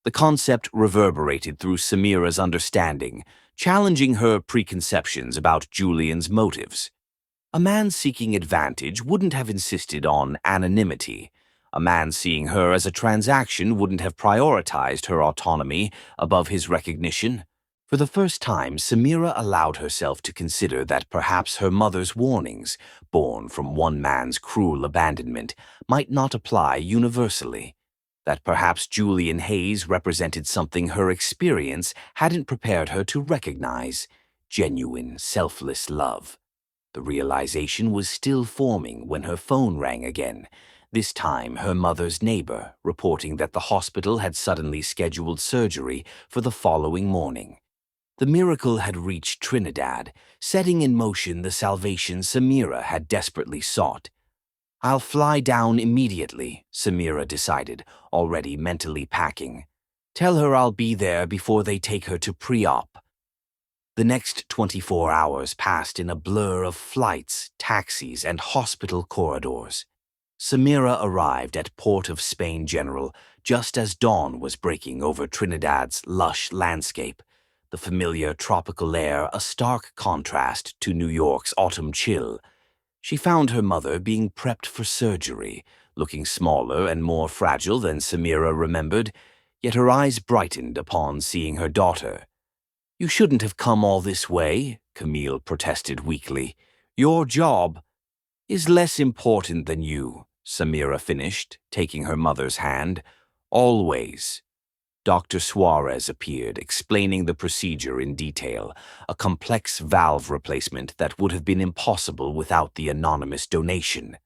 The concept reverberated through Samira's understanding, challenging her preconceptions about Julian's motives. A man seeking advantage wouldn't have insisted on anonymity. A man seeing her as a transaction wouldn't have prioritized her autonomy above his recognition. For the first time, Samira allowed herself to consider that perhaps her mother's warnings, born from one man's cruel abandonment, might not apply universally. That perhaps Julian Hayes represented something her experience hadn't prepared her to recognize: genuine, selfless love. The realization was still forming when her phone rang again, this time her mother's neighbor, reporting that the hospital had suddenly scheduled surgery for the following morning. The miracle had reached Trinidad, setting in motion the salvation Samira had desperately sought. "I'll fly down immediately," Samira decided, already mentally packing. "Tell her I'll be there before they take her to pre-op." The next 24 hours passed in a blur of flights, taxis, and hospital corridors. Samira arrived at Port of Spain General just as dawn was breaking over Trinidad's lush landscape, the familiar tropical air a stark contrast to New York's autumn chill. She found her mother being prepped for surgery, looking smaller and more fragile than Samira remembered, yet her eyes brightened upon seeing her daughter. "You shouldn't have come all this way," Camille protested weakly. "Your job is less important than you," Samira finished, taking her mother's hand. "Always." Dr. Suarez appeared, explaining the procedure in detail, a complex valve replacement that would have been impossible without the anonymous donation.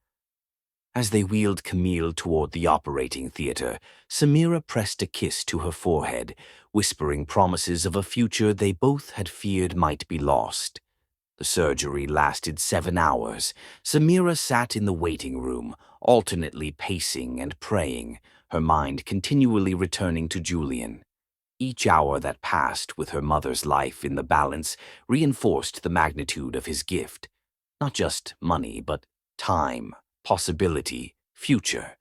As they wheeled Camille toward the operating theater, Samira pressed a kiss to her forehead, whispering promises of a future they both had feared might be lost. The surgery lasted 7 hours. Samira sat in the waiting room, alternately pacing and praying, her mind continually returning to Julian. Each hour that passed with her mother's life in the balance reinforced the magnitude of his gift. Not just money, but time, possibility, future.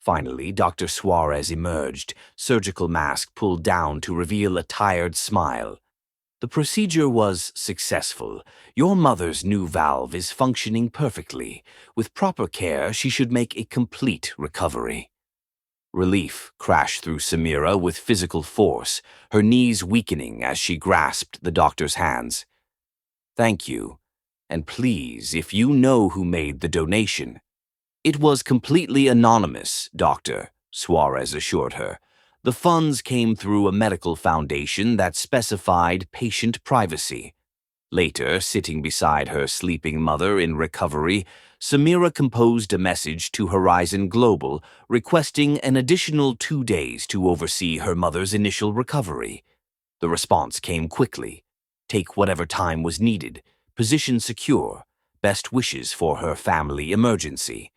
Finally, Dr. Suarez emerged, surgical mask pulled down to reveal a tired smile. "The procedure was successful. Your mother's new valve is functioning perfectly. With proper care, she should make a complete recovery." Relief crashed through Samira with physical force, her knees weakening as she grasped the doctor's hands. "Thank you. And please, if you know who made the donation—" "It was completely anonymous, Doctor," Suarez assured her. "The funds came through a medical foundation that specified patient privacy." Later, sitting beside her sleeping mother in recovery, Samira composed a message to Horizon Global requesting an additional 2 days to oversee her mother's initial recovery. The response came quickly. "Take whatever time was needed. Position secure. Best wishes for her family emergency."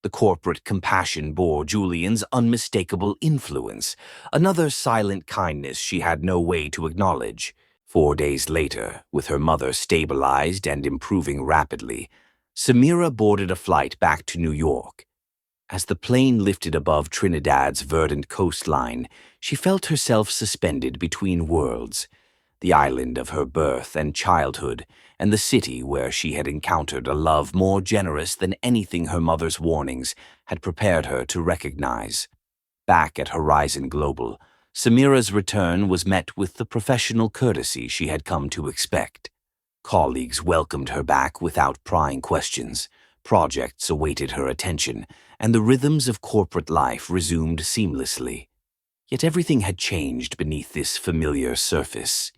The corporate compassion bore Julian's unmistakable influence, another silent kindness she had no way to acknowledge. 4 days later, with her mother stabilized and improving rapidly, Samira boarded a flight back to New York. As the plane lifted above Trinidad's verdant coastline, she felt herself suspended between worlds: the island of her birth and childhood, and the city where she had encountered a love more generous than anything her mother's warnings had prepared her to recognize. Back at Horizon Global, Samira's return was met with the professional courtesy she had come to expect. Colleagues welcomed her back without prying questions, projects awaited her attention, and the rhythms of corporate life resumed seamlessly. Yet everything had changed beneath this familiar surface.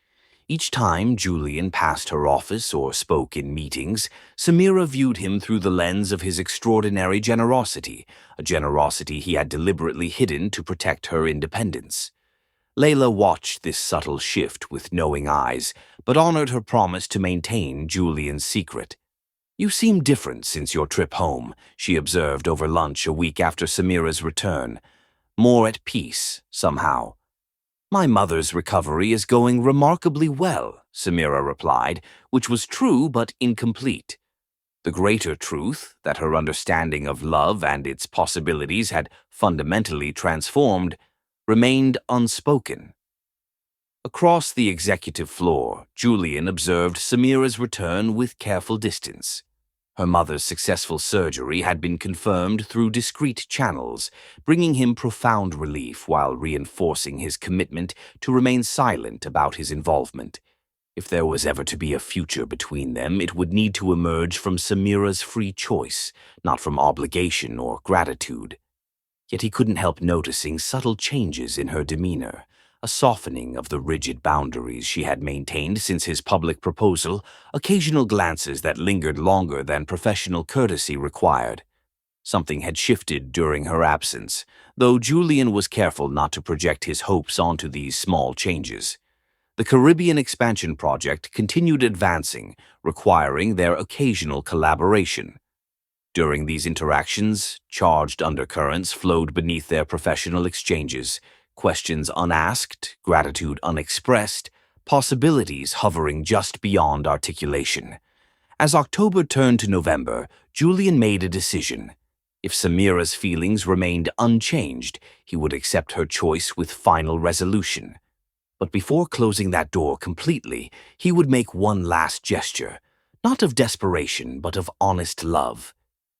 Each time Julian passed her office or spoke in meetings, Samira viewed him through the lens of his extraordinary generosity, a generosity he had deliberately hidden to protect her independence. Layla watched this subtle shift with knowing eyes, but honored her promise to maintain Julian's secret. "You seem different since your trip home," she observed over lunch a week after Samira's return. "More at peace, somehow." "My mother's recovery is going remarkably well," Samira replied, which was true but incomplete. The greater truth, that her understanding of love and its possibilities had fundamentally transformed, remained unspoken. Across the executive floor, Julian observed Samira's return with careful distance. Her mother's successful surgery had been confirmed through discreet channels, bringing him profound relief while reinforcing his commitment to remain silent about his involvement. If there was ever to be a future between them, it would need to emerge from Samira's free choice, not from obligation or gratitude. Yet he couldn't help noticing subtle changes in her demeanor, a softening of the rigid boundaries she had maintained since his public proposal, occasional glances that lingered longer than professional courtesy required. Something had shifted during her absence, though Julian was careful not to project his hopes onto these small changes. The Caribbean expansion project continued advancing, requiring their occasional collaboration. During these interactions, charged undercurrents flowed beneath their professional exchanges, questions unasked, gratitude unexpressed, possibilities hovering just beyond articulation. As October turned to November, Julian made a decision. If Samira's feelings remained unchanged, he would accept her choice with final resolution. But before closing that door completely, he would make one last gesture, not of desperation, but of honest love.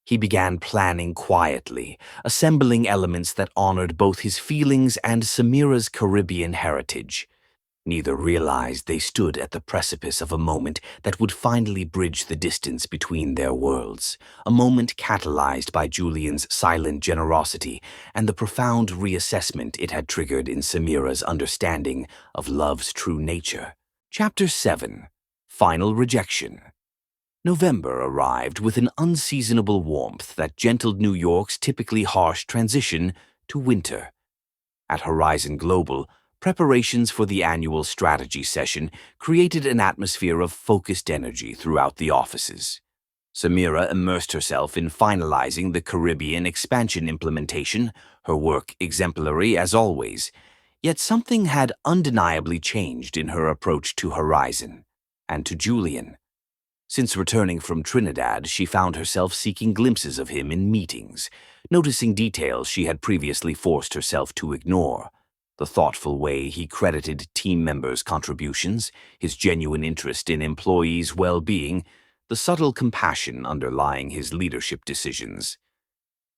He began planning quietly, assembling elements that honored both his feelings and Samira's Caribbean heritage. Neither realized they stood at the precipice of a moment that would finally bridge the distance between their worlds, a moment catalyzed by Julian's silent generosity and the profound reassessment it had triggered in Samira's understanding of love's true nature. Chapter 7. Final Rejection. November arrived with an unseasonable warmth that gentled New York's typically harsh transition to winter. At Horizon Global, preparations for the annual strategy session created an atmosphere of focused energy throughout the offices. Samira immersed herself in finalizing the Caribbean expansion implementation, her work exemplary as always. Yet something had undeniably changed in her approach to Horizon, and to Julian. Since returning from Trinidad, she found herself seeking glimpses of him in meetings, noticing details she had previously forced herself to ignore. The thoughtful way he credited team members' contributions, his genuine interest in employees' well-being, the subtle compassion underlying his leadership decisions.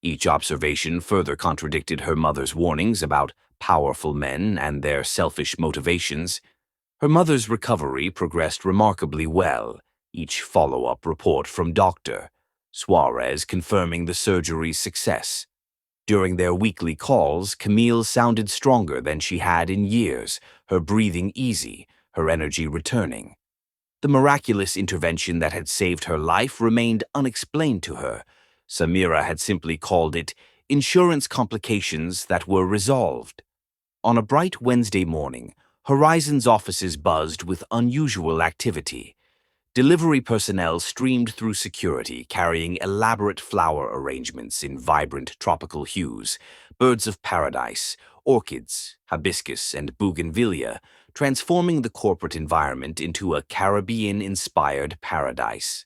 Each observation further contradicted her mother's warnings about powerful men and their selfish motivations. Her mother's recovery progressed remarkably well, each follow-up report from Dr. Suarez confirming the surgery's success. During their weekly calls, Camille sounded stronger than she had in years, her breathing easy, her energy returning. The miraculous intervention that had saved her life remained unexplained to her. Samira had simply called it insurance complications that were resolved. On a bright Wednesday morning, Horizon's offices buzzed with unusual activity. Delivery personnel streamed through security, carrying elaborate flower arrangements in vibrant tropical hues, birds of paradise, orchids, hibiscus, and bougainvillea, transforming the corporate environment into a Caribbean-inspired paradise.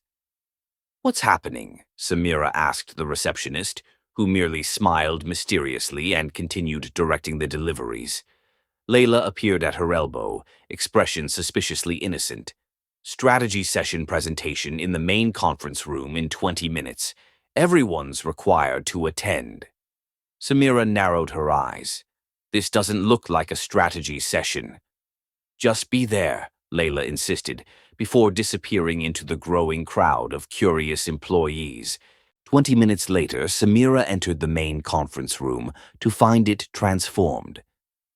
"What's happening?" Samira asked the receptionist, who merely smiled mysteriously and continued directing the deliveries. Layla appeared at her elbow, expression suspiciously innocent. Strategy session presentation in the main conference room in 20 minutes. Everyone's required to attend. Samira narrowed her eyes. "This doesn't look like a strategy session." "Just be there," Layla insisted, before disappearing into the growing crowd of curious employees. 20 minutes later, Samira entered the main conference room to find it transformed.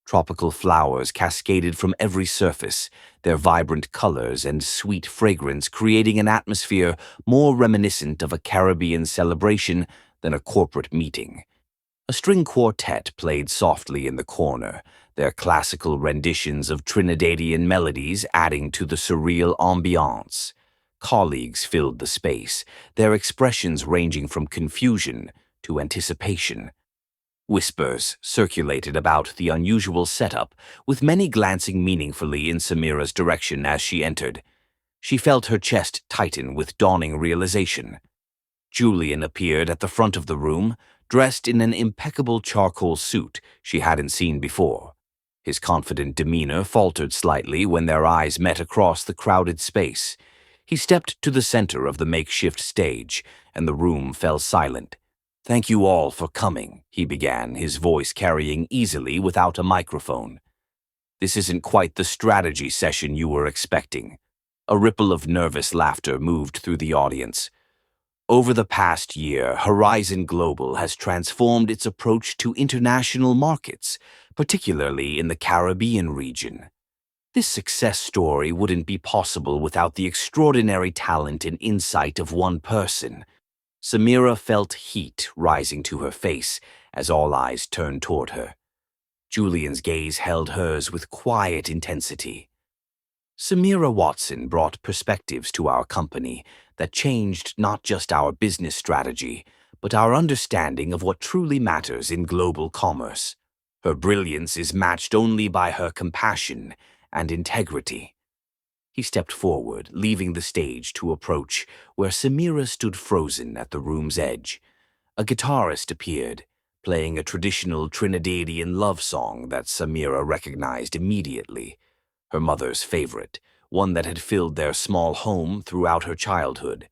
Tropical flowers cascaded from every surface, their vibrant colors and sweet fragrance creating an atmosphere more reminiscent of a Caribbean celebration than a corporate meeting. A string quartet played softly in the corner, their classical renditions of Trinidadian melodies adding to the surreal ambiance. Colleagues filled the space, their expressions ranging from confusion to anticipation. Whispers circulated about the unusual setup, with many glancing meaningfully in Samira's direction as she entered. She felt her chest tighten with dawning realization. Julian appeared at the front of the room, dressed in an impeccable charcoal suit she hadn't seen before. His confident demeanor faltered slightly when their eyes met across the crowded space. He stepped to the center of the makeshift stage, and the room fell silent. "Thank you all for coming," he began, his voice carrying easily without a microphone. "This isn't quite the strategy session you were expecting." A ripple of nervous laughter moved through the audience. Over the past year, Horizon Global has transformed its approach to international markets, particularly in the Caribbean region. This success story wouldn't be possible without the extraordinary talent and insight of one person. Samira felt heat rising to her face as all eyes turned toward her. Julian's gaze held hers with quiet intensity. Samira Watson brought perspectives to our company that changed not just our business strategy, but our understanding of what truly matters in global commerce. Her brilliance is matched only by her compassion and integrity. He stepped forward, leaving the stage to approach where Samira stood frozen at the room's edge. A guitarist appeared, playing a traditional Trinidadian love song that Samira recognized immediately. Her mother's favorite, one that had filled their small home throughout her childhood.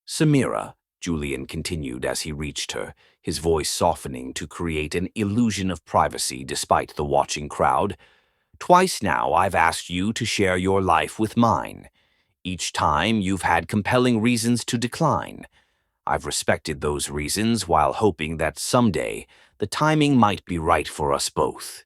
"Samira," Julian continued as he reached her, his voice softening to create an illusion of privacy despite the watching crowd. "Twice now I've asked you to share your life with mine. Each time you've had compelling reasons to decline. I've respected those reasons while hoping that someday the timing might be right for us both."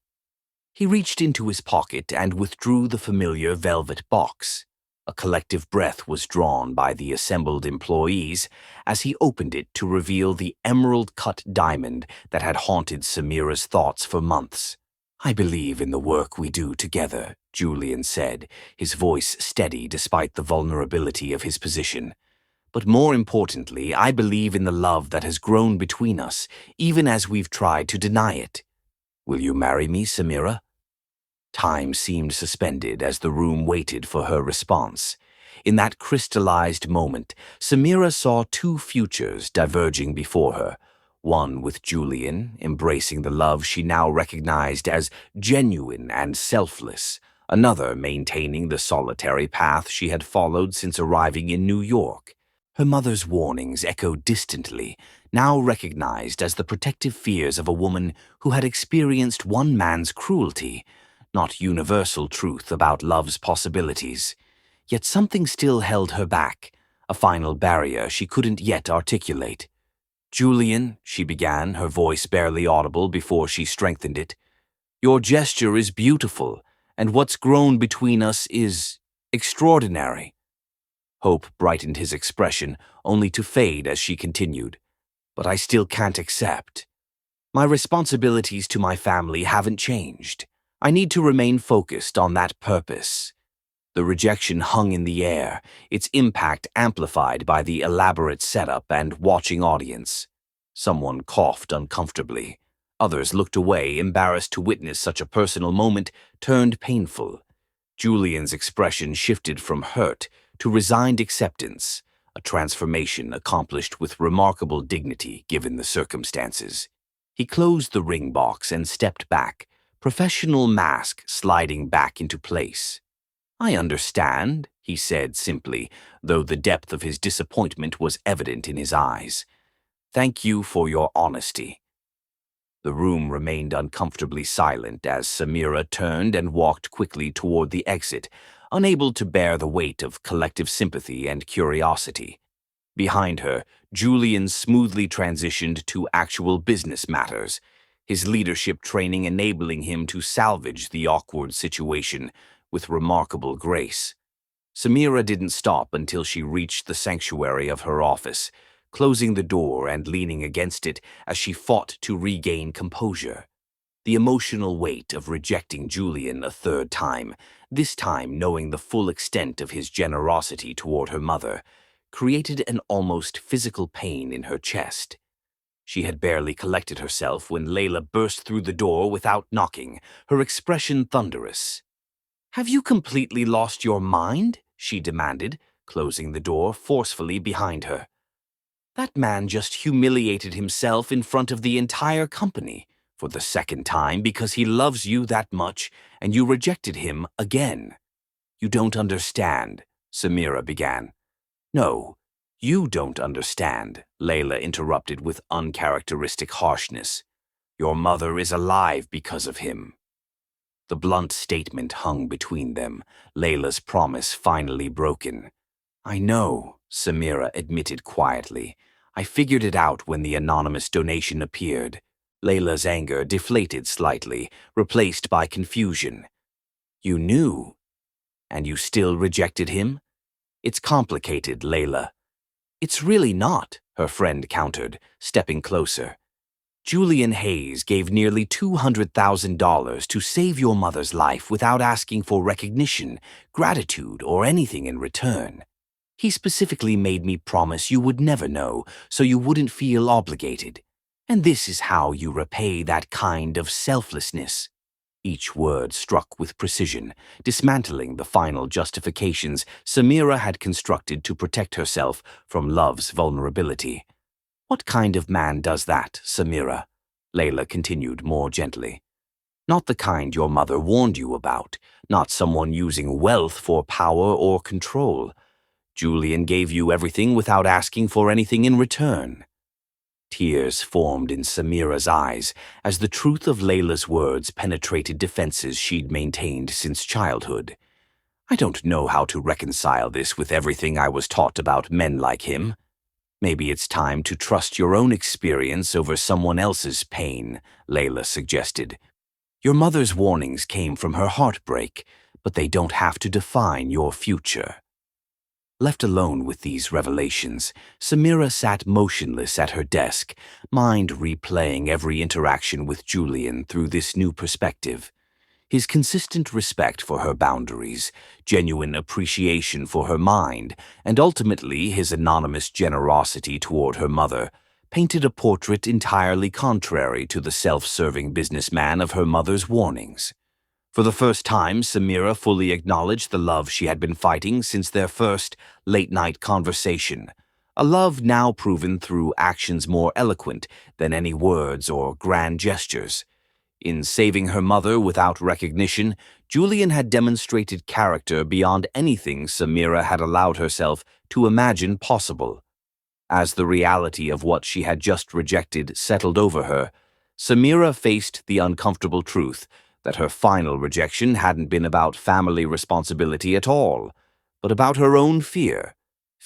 He reached into his pocket and withdrew the familiar velvet box. A collective breath was drawn by the assembled employees as he opened it to reveal the emerald-cut diamond that had haunted Samira's thoughts for months. "I believe in the work we do together," Julian said, his voice steady despite the vulnerability of his position. "But more importantly, I believe in the love that has grown between us, even as we've tried to deny it. Will you marry me, Samira?" Time seemed suspended as the room waited for her response. In that crystallized moment, Samira saw two futures diverging before her, one with Julian, embracing the love she now recognized as genuine and selfless, another maintaining the solitary path she had followed since arriving in New York. Her mother's warnings echoed distantly, now recognized as the protective fears of a woman who had experienced one man's cruelty, not universal truth about love's possibilities. Yet something still held her back, a final barrier she couldn't yet articulate. "Julian," she began, her voice barely audible before she strengthened it, "your gesture is beautiful, and what's grown between us is extraordinary." Hope brightened his expression, only to fade as she continued. "But I still can't accept. My responsibilities to my family haven't changed. I need to remain focused on that purpose." The rejection hung in the air, its impact amplified by the elaborate setup and watching audience. Someone coughed uncomfortably. Others looked away, embarrassed to witness such a personal moment turned painful. Julian's expression shifted from hurt to resigned acceptance, a transformation accomplished with remarkable dignity given the circumstances. He closed the ring box and stepped back, professional mask sliding back into place. "I understand," he said simply, though the depth of his disappointment was evident in his eyes. "Thank you for your honesty." The room remained uncomfortably silent as Samira turned and walked quickly toward the exit, unable to bear the weight of collective sympathy and curiosity. Behind her, Julian smoothly transitioned to actual business matters, his leadership training enabling him to salvage the awkward situation with remarkable grace. Samira didn't stop until she reached the sanctuary of her office, closing the door and leaning against it as she fought to regain composure. The emotional weight of rejecting Julian a third time, this time knowing the full extent of his generosity toward her mother, created an almost physical pain in her chest. She had barely collected herself when Layla burst through the door without knocking, her expression thunderous. "Have you completely lost your mind?" she demanded, closing the door forcefully behind her. "That man just humiliated himself in front of the entire company for the second time because he loves you that much and you rejected him again." "You don't understand," Samira began. No, you don't understand, Layla interrupted with uncharacteristic harshness. Your mother is alive because of him. The blunt statement hung between them, Layla's promise finally broken. I know, Samira admitted quietly. I figured it out when the anonymous donation appeared. Layla's anger deflated slightly, replaced by confusion. You knew, and you still rejected him? It's complicated, Layla. It's really not, her friend countered, stepping closer. Julian Hayes gave nearly $200,000 to save your mother's life without asking for recognition, gratitude, or anything in return. He specifically made me promise you would never know, so you wouldn't feel obligated. And this is how you repay that kind of selflessness. Each word struck with precision, dismantling the final justifications Samira had constructed to protect herself from love's vulnerability. What kind of man does that, Samira? Layla continued more gently. Not the kind your mother warned you about, not someone using wealth for power or control. Julian gave you everything without asking for anything in return. Tears formed in Samira's eyes as the truth of Layla's words penetrated defenses she'd maintained since childhood. I don't know how to reconcile this with everything I was taught about men like him. Maybe it's time to trust your own experience over someone else's pain, Layla suggested. Your mother's warnings came from her heartbreak, but they don't have to define your future. Left alone with these revelations, Samira sat motionless at her desk, mind replaying every interaction with Julian through this new perspective. His consistent respect for her boundaries, genuine appreciation for her mind, and ultimately his anonymous generosity toward her mother, painted a portrait entirely contrary to the self-serving businessman of her mother's warnings. For the first time, Samira fully acknowledged the love she had been fighting since their first late-night conversation, a love now proven through actions more eloquent than any words or grand gestures. In saving her mother without recognition, Julian had demonstrated character beyond anything Samira had allowed herself to imagine possible. As the reality of what she had just rejected settled over her, Samira faced the uncomfortable truth that her final rejection hadn't been about family responsibility at all, but about her own fear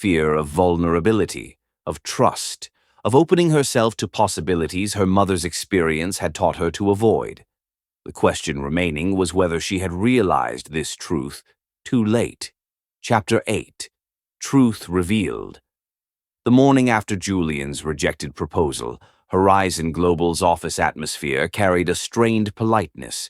of vulnerability, of trust, of opening herself to possibilities her mother's experience had taught her to avoid. The question remaining was whether she had realized this truth too late. Chapter 8. Truth Revealed. The morning after Julian's rejected proposal, Horizon Global's office atmosphere carried a strained politeness.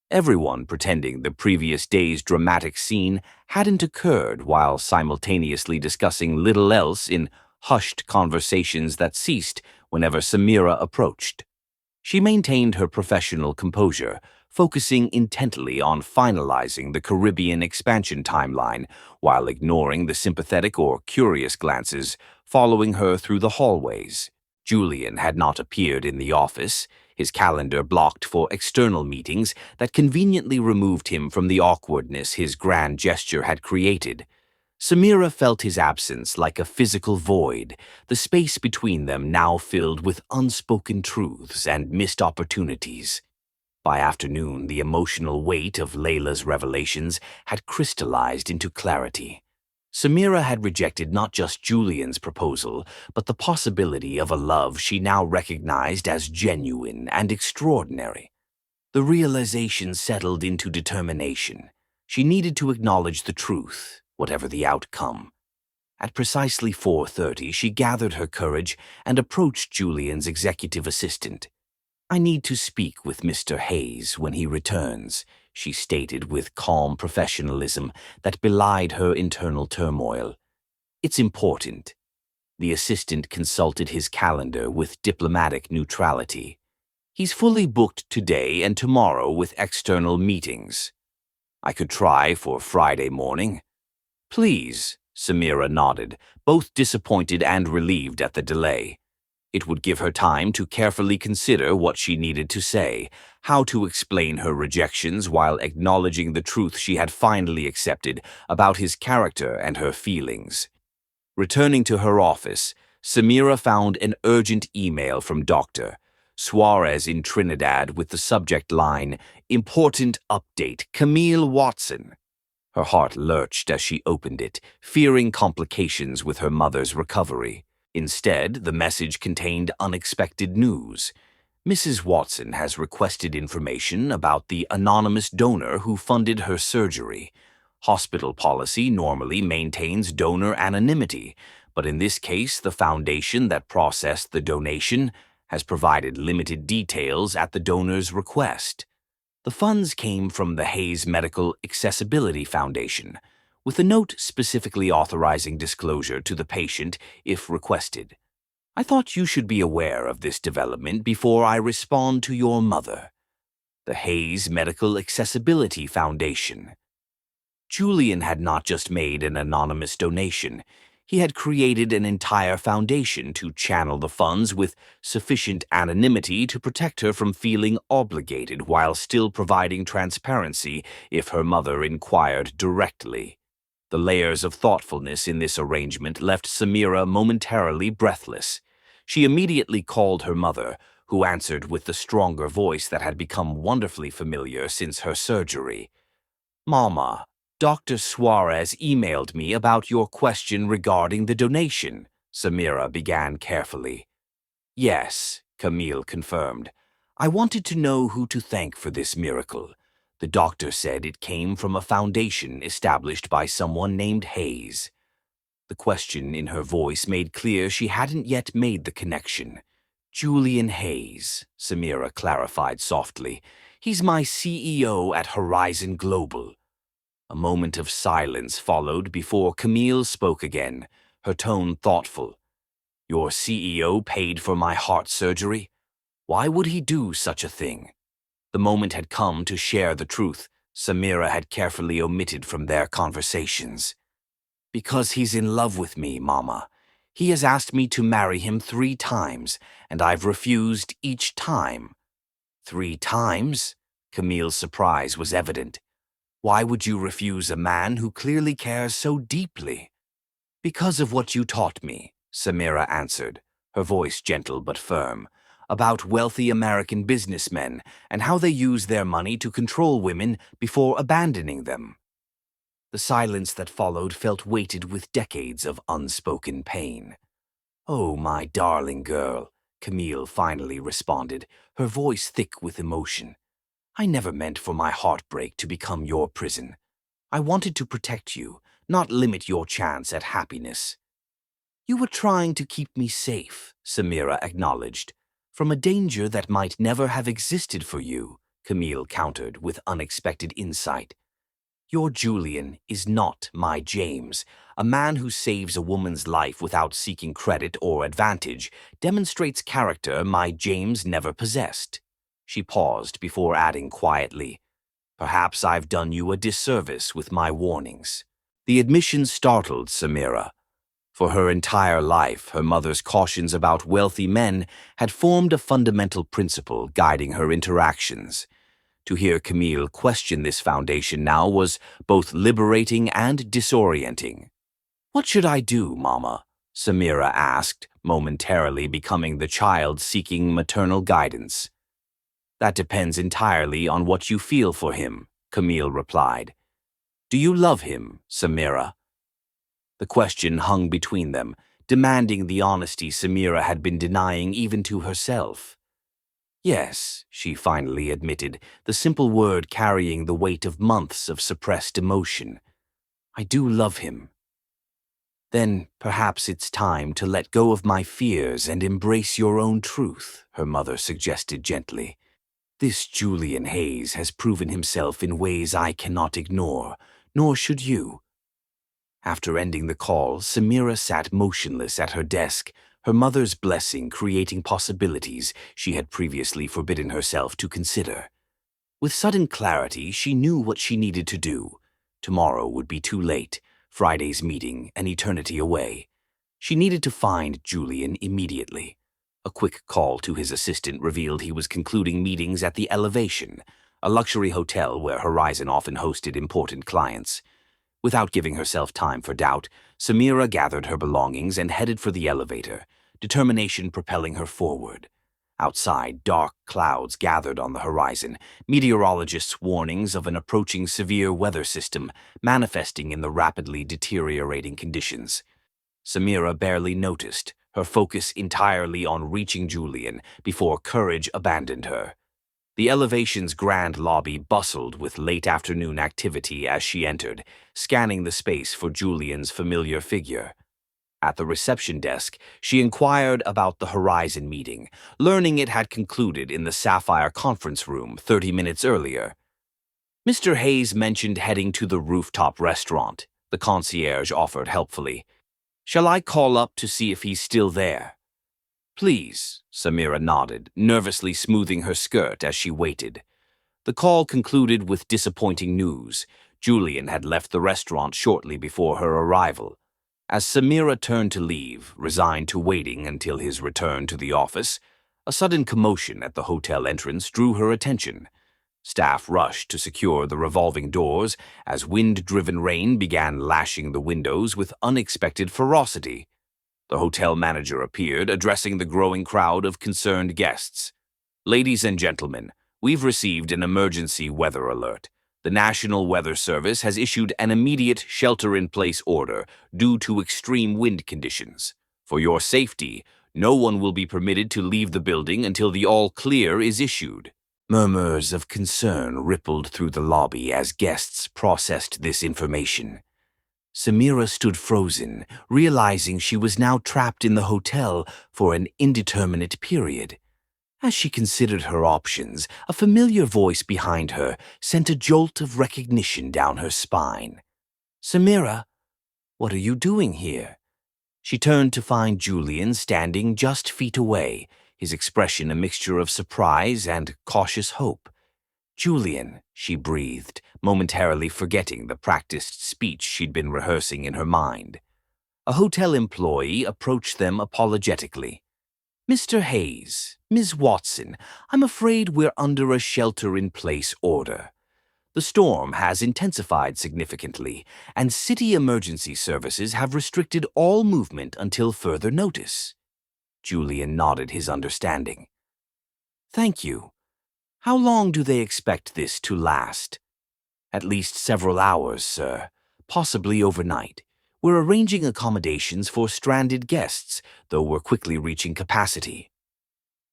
Everyone pretending the previous day's dramatic scene hadn't occurred while simultaneously discussing little else in hushed conversations that ceased whenever Samira approached. She maintained her professional composure, focusing intently on finalizing the Caribbean expansion timeline while ignoring the sympathetic or curious glances following her through the hallways. Julian had not appeared in the office, his calendar blocked for external meetings that conveniently removed him from the awkwardness his grand gesture had created. Samira felt his absence like a physical void, the space between them now filled with unspoken truths and missed opportunities. By afternoon, the emotional weight of Layla's revelations had crystallized into clarity. Samira had rejected not just Julian's proposal, but the possibility of a love she now recognized as genuine and extraordinary. The realization settled into determination. She needed to acknowledge the truth, whatever the outcome. At precisely 4:30, she gathered her courage and approached Julian's executive assistant. I need to speak with Mr. Hayes when he returns, she stated with calm professionalism that belied her internal turmoil. It's important. The assistant consulted his calendar with diplomatic neutrality. He's fully booked today and tomorrow with external meetings. I could try for Friday morning. Please, Samira nodded, both disappointed and relieved at the delay. It would give her time to carefully consider what she needed to say, how to explain her rejections while acknowledging the truth she had finally accepted about his character and her feelings. Returning to her office, Samira found an urgent email from Dr. Suarez in Trinidad with the subject line, "Important update, Camille Watson." Her heart lurched as she opened it, fearing complications with her mother's recovery. Instead, the message contained unexpected news. Mrs. Watson has requested information about the anonymous donor who funded her surgery. Hospital policy normally maintains donor anonymity, but in this case, the foundation that processed the donation has provided limited details at the donor's request. The funds came from the Hayes Medical Accessibility Foundation, with a note specifically authorizing disclosure to the patient if requested. I thought you should be aware of this development before I respond to your mother. The Hayes Medical Accessibility Foundation. Julian had not just made an anonymous donation. He had created an entire foundation to channel the funds with sufficient anonymity to protect her from feeling obligated while still providing transparency if her mother inquired directly. The layers of thoughtfulness in this arrangement left Samira momentarily breathless. She immediately called her mother, who answered with the stronger voice that had become wonderfully familiar since her surgery. "Mama, Dr. Suarez emailed me about your question regarding the donation," Samira began carefully. "Yes," Camille confirmed. "I wanted to know who to thank for this miracle. The doctor said it came from a foundation established by someone named Hayes." The question in her voice made clear she hadn't yet made the connection. "Julian Hayes," Samira clarified softly. "He's my CEO at Horizon Global." A moment of silence followed before Camille spoke again, her tone thoughtful. "Your CEO paid for my heart surgery? Why would he do such a thing?" The moment had come to share the truth Samira had carefully omitted from their conversations. "Because he's in love with me, Mama. He has asked me to marry him 3 times, and I've refused each time." 3 times? Camille's surprise was evident. "Why would you refuse a man who clearly cares so deeply?" "Because of what you taught me," Samira answered, her voice gentle but firm, "about wealthy American businessmen and how they use their money to control women before abandoning them." The silence that followed felt weighted with decades of unspoken pain. "Oh, my darling girl," Camille finally responded, her voice thick with emotion. "I never meant for my heartbreak to become your prison. I wanted to protect you, not limit your chance at happiness." "You were trying to keep me safe," Samira acknowledged, "from a danger that might never have existed for you," Camille countered with unexpected insight. "Your Julian is not my James. A man who saves a woman's life without seeking credit or advantage demonstrates character my James never possessed." She paused before adding quietly, "Perhaps I've done you a disservice with my warnings." The admission startled Samira. For her entire life, her mother's cautions about wealthy men had formed a fundamental principle guiding her interactions. To hear Camille question this foundation now was both liberating and disorienting. "What should I do, Mama?" Samira asked, momentarily becoming the child seeking maternal guidance. "That depends entirely on what you feel for him," Camille replied. "Do you love him, Samira?" The question hung between them, demanding the honesty Samira had been denying even to herself. "Yes," she finally admitted, the simple word carrying the weight of months of suppressed emotion. "I do love him." "Then perhaps it's time to let go of my fears and embrace your own truth," her mother suggested gently. "This Julian Hayes has proven himself in ways I cannot ignore, nor should you." After ending the call, Samira sat motionless at her desk, her mother's blessing creating possibilities she had previously forbidden herself to consider. With sudden clarity, she knew what she needed to do. Tomorrow would be too late, Friday's meeting an eternity away. She needed to find Julian immediately. A quick call to his assistant revealed he was concluding meetings at the Elevation, a luxury hotel where Horizon often hosted important clients. Without giving herself time for doubt, Samira gathered her belongings and headed for the elevator, determination propelling her forward. Outside, dark clouds gathered on the horizon, meteorologists' warnings of an approaching severe weather system manifesting in the rapidly deteriorating conditions. Samira barely noticed, her focus entirely on reaching Julian before courage abandoned her. The elevation's grand lobby bustled with late afternoon activity as she entered, scanning the space for Julian's familiar figure. At the reception desk, she inquired about the Horizon meeting, learning it had concluded in the Sapphire conference room 30 minutes earlier. Mr. Hayes mentioned heading to the rooftop restaurant, the concierge offered helpfully. Shall I call up to see if he's still there? Please, Samira nodded, nervously smoothing her skirt as she waited. The call concluded with disappointing news. Julian had left the restaurant shortly before her arrival. As Samira turned to leave, resigned to waiting until his return to the office, a sudden commotion at the hotel entrance drew her attention. Staff rushed to secure the revolving doors as wind-driven rain began lashing the windows with unexpected ferocity. The hotel manager appeared, addressing the growing crowd of concerned guests. Ladies and gentlemen, we've received an emergency weather alert. The National Weather Service has issued an immediate shelter-in-place order due to extreme wind conditions. For your safety, no one will be permitted to leave the building until the all-clear is issued. Murmurs of concern rippled through the lobby as guests processed this information. Samira stood frozen, realizing she was now trapped in the hotel for an indeterminate period. As she considered her options, a familiar voice behind her sent a jolt of recognition down her spine. Samira, what are you doing here? She turned to find Julian standing just feet away, his expression a mixture of surprise and cautious hope. Julian, she breathed, momentarily forgetting the practiced speech she'd been rehearsing in her mind. A hotel employee approached them apologetically. Mr. Hayes, Ms. Watson, I'm afraid we're under a shelter-in-place order. The storm has intensified significantly, and city emergency services have restricted all movement until further notice. Julian nodded his understanding. Thank you. How long do they expect this to last? At least several hours, sir, possibly overnight. We're arranging accommodations for stranded guests, though we're quickly reaching capacity.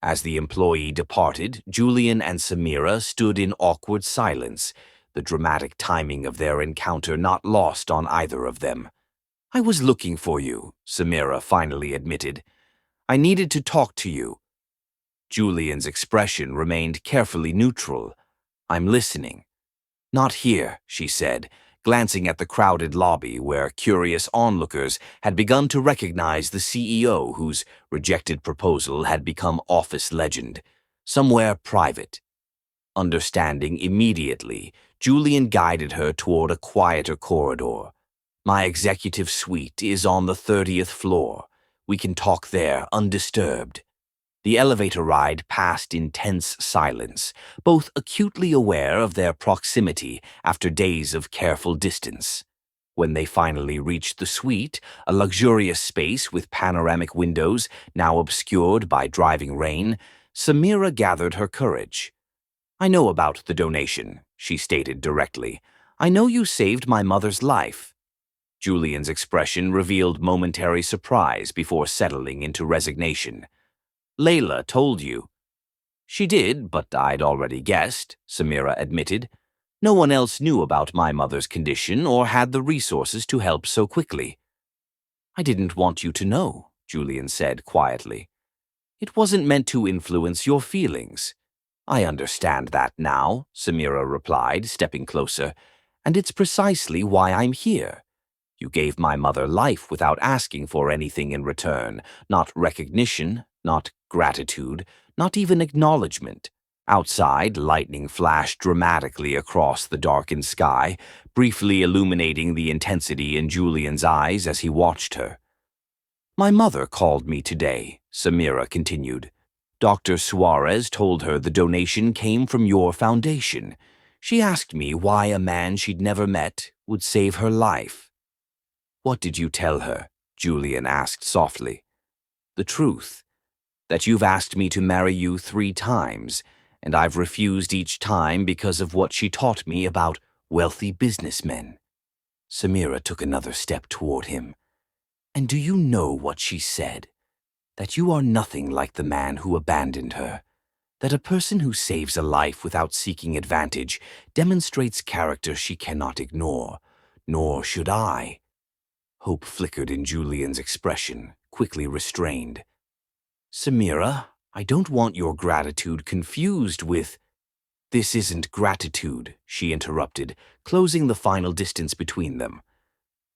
As the employee departed, Julian and Samira stood in awkward silence, the dramatic timing of their encounter not lost on either of them. I was looking for you, Samira finally admitted. I needed to talk to you. Julian's expression remained carefully neutral. I'm listening. Not here, she said, glancing at the crowded lobby where curious onlookers had begun to recognize the CEO whose rejected proposal had become office legend. Somewhere private. Understanding immediately, Julian guided her toward a quieter corridor. My executive suite is on the 30th floor. We can talk there undisturbed. The elevator ride passed in tense silence, both acutely aware of their proximity after days of careful distance. When they finally reached the suite, a luxurious space with panoramic windows now obscured by driving rain, Samira gathered her courage. I know about the donation, she stated directly. I know you saved my mother's life. Julian's expression revealed momentary surprise before settling into resignation. Layla told you. She did, but I'd already guessed, Samira admitted. No one else knew about my mother's condition or had the resources to help so quickly. I didn't want you to know, Julian said quietly. It wasn't meant to influence your feelings. I understand that now, Samira replied, stepping closer, and it's precisely why I'm here. You gave my mother life without asking for anything in return, not recognition, not gratitude, not even acknowledgement. Outside, lightning flashed dramatically across the darkened sky, briefly illuminating the intensity in Julian's eyes as he watched her. My mother called me today, Samira continued. Dr. Suarez told her the donation came from your foundation. She asked me why a man she'd never met, would save her life. What did you tell her? Julian asked softly. The truth, that you've asked me to marry you 3 times, and I've refused each time because of what she taught me about wealthy businessmen. Samira took another step toward him. And do you know what she said? That you are nothing like the man who abandoned her. That a person who saves a life without seeking advantage demonstrates character she cannot ignore, nor should I. Hope flickered in Julian's expression, quickly restrained. Samira, I don't want your gratitude confused with— This isn't gratitude, she interrupted, closing the final distance between them.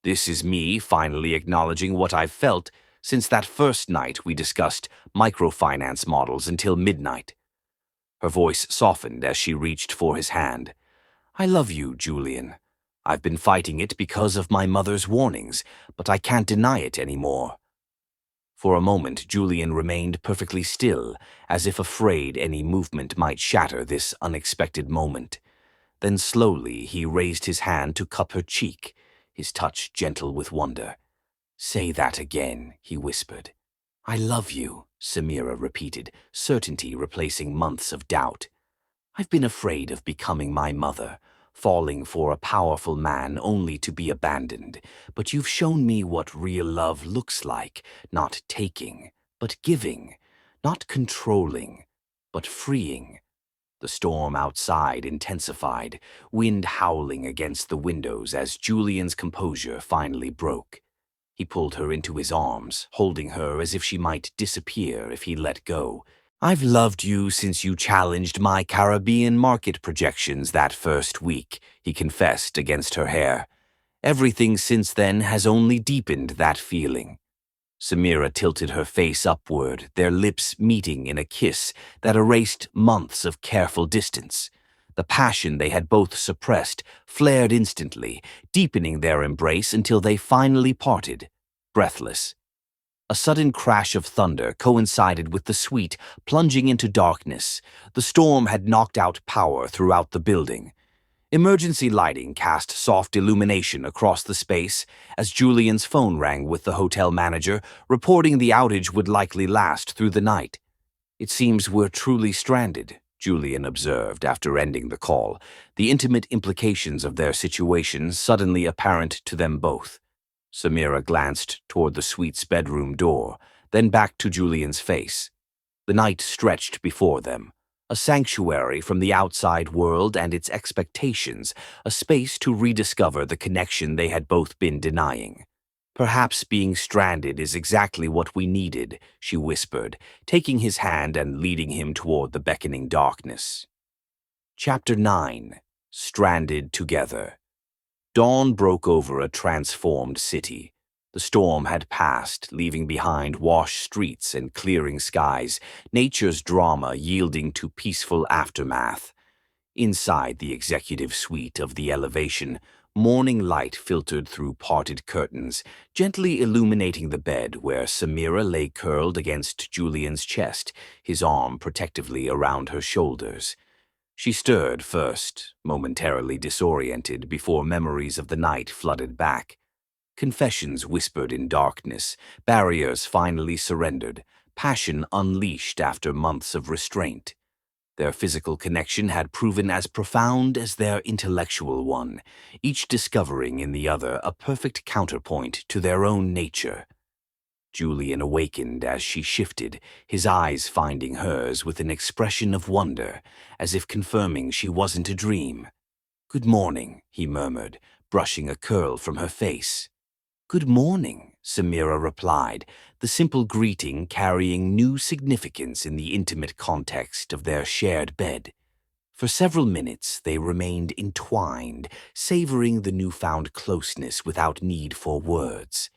This is me finally acknowledging what I've felt since that first night we discussed microfinance models until midnight. Her voice softened as she reached for his hand. I love you, Julian. I've been fighting it because of my mother's warnings, but I can't deny it anymore. For a moment, Julian remained perfectly still, as if afraid any movement might shatter this unexpected moment. Then slowly he raised his hand to cup her cheek, his touch gentle with wonder. Say that again, he whispered. I love you, Samira repeated, certainty replacing months of doubt. I've been afraid of becoming my mother, falling for a powerful man only to be abandoned, but you've shown me what real love looks like, not taking, but giving, not controlling, but freeing. The storm outside intensified, wind howling against the windows as Julian's composure finally broke. He pulled her into his arms, holding her as if she might disappear if he let go. I've loved you since you challenged my Caribbean market projections that first week, he confessed against her hair. Everything since then has only deepened that feeling. Samira tilted her face upward, their lips meeting in a kiss that erased months of careful distance. The passion they had both suppressed flared instantly, deepening their embrace until they finally parted, breathless. A sudden crash of thunder coincided with the suite plunging into darkness. The storm had knocked out power throughout the building. Emergency lighting cast soft illumination across the space as Julian's phone rang with the hotel manager, reporting the outage would likely last through the night. It seems we're truly stranded, Julian observed after ending the call, the intimate implications of their situation suddenly apparent to them both. Samira glanced toward the suite's bedroom door, then back to Julian's face. The night stretched before them, a sanctuary from the outside world and its expectations, a space to rediscover the connection they had both been denying. Perhaps being stranded is exactly what we needed, she whispered, taking his hand and leading him toward the beckoning darkness. Chapter 9. Stranded Together. Dawn broke over a transformed city. The storm had passed, leaving behind washed streets and clearing skies, nature's drama yielding to peaceful aftermath. Inside the executive suite of the elevation, morning light filtered through parted curtains, gently illuminating the bed where Samira lay curled against Julian's chest, his arm protectively around her shoulders. She stirred first, momentarily disoriented before memories of the night flooded back. Confessions whispered in darkness, barriers finally surrendered, passion unleashed after months of restraint. Their physical connection had proven as profound as their intellectual one, each discovering in the other a perfect counterpoint to their own nature. Julian awakened as she shifted, his eyes finding hers with an expression of wonder, as if confirming she wasn't a dream. "Good morning," he murmured, brushing a curl from her face. "Good morning," Samira replied, the simple greeting carrying new significance in the intimate context of their shared bed. For several minutes they remained entwined, savoring the newfound closeness without need for words.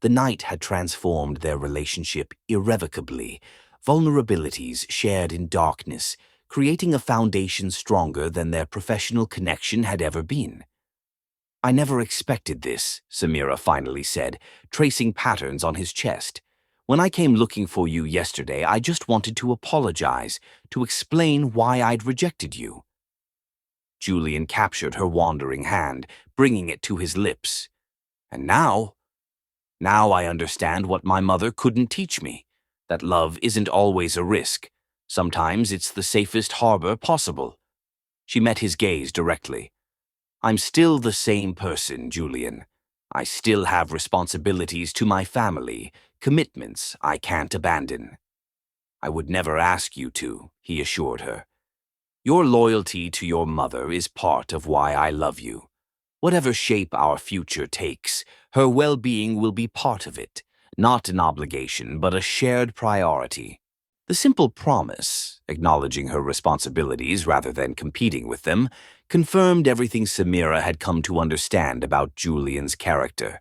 The night had transformed their relationship irrevocably, vulnerabilities shared in darkness, creating a foundation stronger than their professional connection had ever been. "I never expected this," Samira finally said, tracing patterns on his chest. "When I came looking for you yesterday, I just wanted to apologize, to explain why I'd rejected you." Julian captured her wandering hand, bringing it to his lips. And now I understand what my mother couldn't teach me, that love isn't always a risk. Sometimes it's the safest harbor possible. She met his gaze directly. I'm still the same person, Julian. I still have responsibilities to my family, commitments I can't abandon. I would never ask you to, he assured her. Your loyalty to your mother is part of why I love you. Whatever shape our future takes, her well-being will be part of it, not an obligation, but a shared priority. The simple promise, acknowledging her responsibilities rather than competing with them, confirmed everything Samira had come to understand about Julian's character.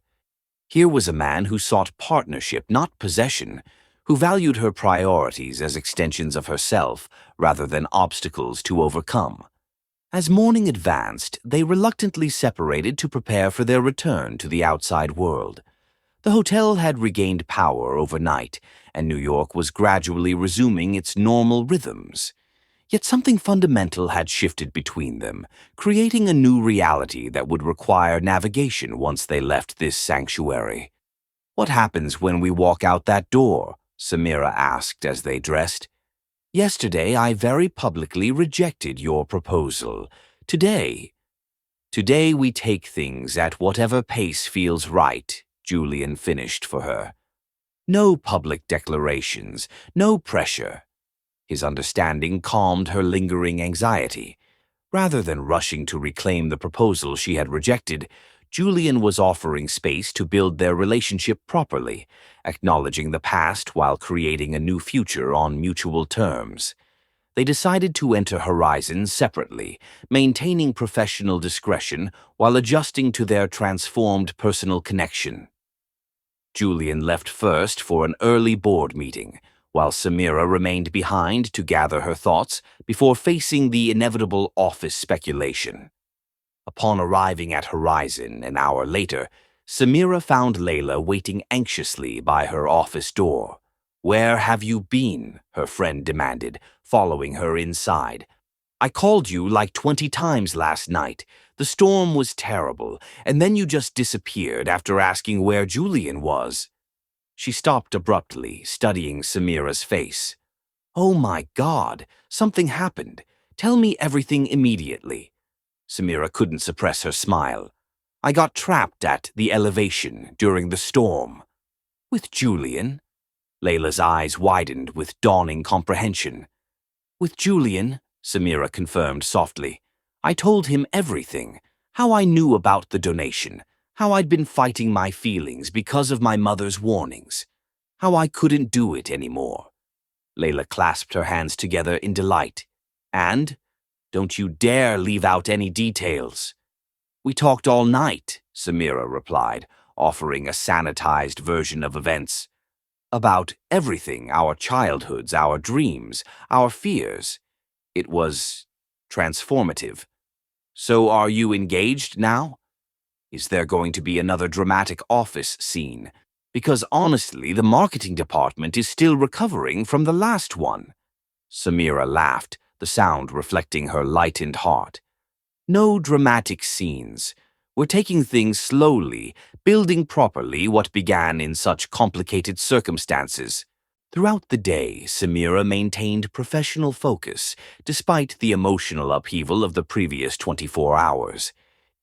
Here was a man who sought partnership, not possession, who valued her priorities as extensions of herself rather than obstacles to overcome. As morning advanced, they reluctantly separated to prepare for their return to the outside world. The hotel had regained power overnight, and New York was gradually resuming its normal rhythms. Yet something fundamental had shifted between them, creating a new reality that would require navigation once they left this sanctuary. "What happens when we walk out that door?" Samira asked as they dressed. "Yesterday I very publicly rejected your proposal. Today we take things at whatever pace feels right," Julian finished for her. "No public declarations, no pressure." His understanding calmed her lingering anxiety. Rather than rushing to reclaim the proposal she had rejected, Julian was offering space to build their relationship properly, acknowledging the past while creating a new future on mutual terms. They decided to enter Horizon separately, maintaining professional discretion while adjusting to their transformed personal connection. Julian left first for an early board meeting, while Samira remained behind to gather her thoughts before facing the inevitable office speculation. Upon arriving at Horizon an hour later, Samira found Layla waiting anxiously by her office door. "Where have you been?" her friend demanded, following her inside. "I called you like 20 times last night. The storm was terrible, and then you just disappeared after asking where Julian was." She stopped abruptly, studying Samira's face. "Oh my God, something happened. Tell me everything immediately." Samira couldn't suppress her smile. "I got trapped at the elevation during the storm." "With Julian?" Layla's eyes widened with dawning comprehension. "With Julian," Samira confirmed softly. "I told him everything. How I knew about the donation. How I'd been fighting my feelings because of my mother's warnings. How I couldn't do it anymore." Layla clasped her hands together in delight. "And? Don't you dare leave out any details." "We talked all night," Samira replied, offering a sanitized version of events. "About everything, our childhoods, our dreams, our fears. It was transformative. So are you engaged now? Is there going to be another dramatic office scene? Because honestly, the marketing department is still recovering from the last one." Samira laughed, the sound reflecting her lightened heart. "No dramatic scenes. We're taking things slowly, building properly what began in such complicated circumstances." Throughout the day, Samira maintained professional focus, despite the emotional upheaval of the previous 24 hours.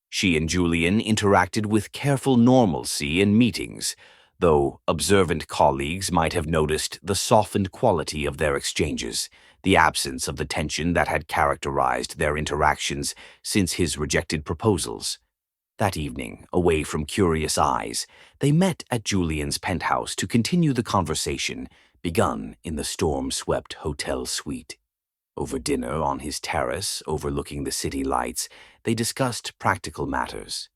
She and Julian interacted with careful normalcy in meetings, though observant colleagues might have noticed the softened quality of their exchanges, the absence of the tension that had characterized their interactions since his rejected proposals. That evening, away from curious eyes, they met at Julian's penthouse to continue the conversation begun in the storm-swept hotel suite. Over dinner on his terrace overlooking the city lights, they discussed practical matters,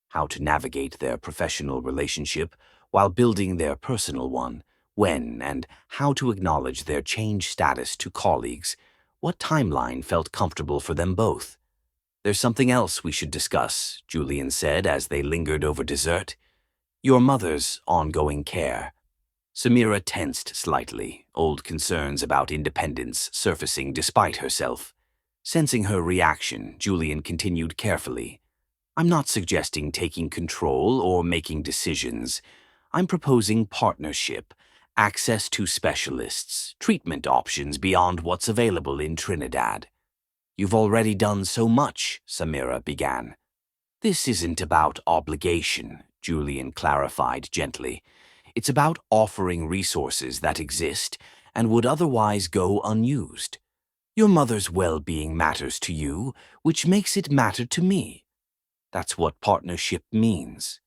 how to navigate their professional relationship while building their personal one, when and how to acknowledge their changed status to colleagues, what timeline felt comfortable for them both. "There's something else we should discuss," Julian said as they lingered over dessert. "Your mother's ongoing care." Samira tensed slightly, old concerns about independence surfacing despite herself. Sensing her reaction, Julian continued carefully. I'm not suggesting taking control or making decisions. I'm proposing partnership, access to specialists, treatment options beyond what's available in Trinidad. You've already done so much, Samira began. This isn't about obligation, Julian clarified gently. It's about offering resources that exist and would otherwise go unused. Your mother's well-being matters to you, which makes it matter to me. That's what partnership means.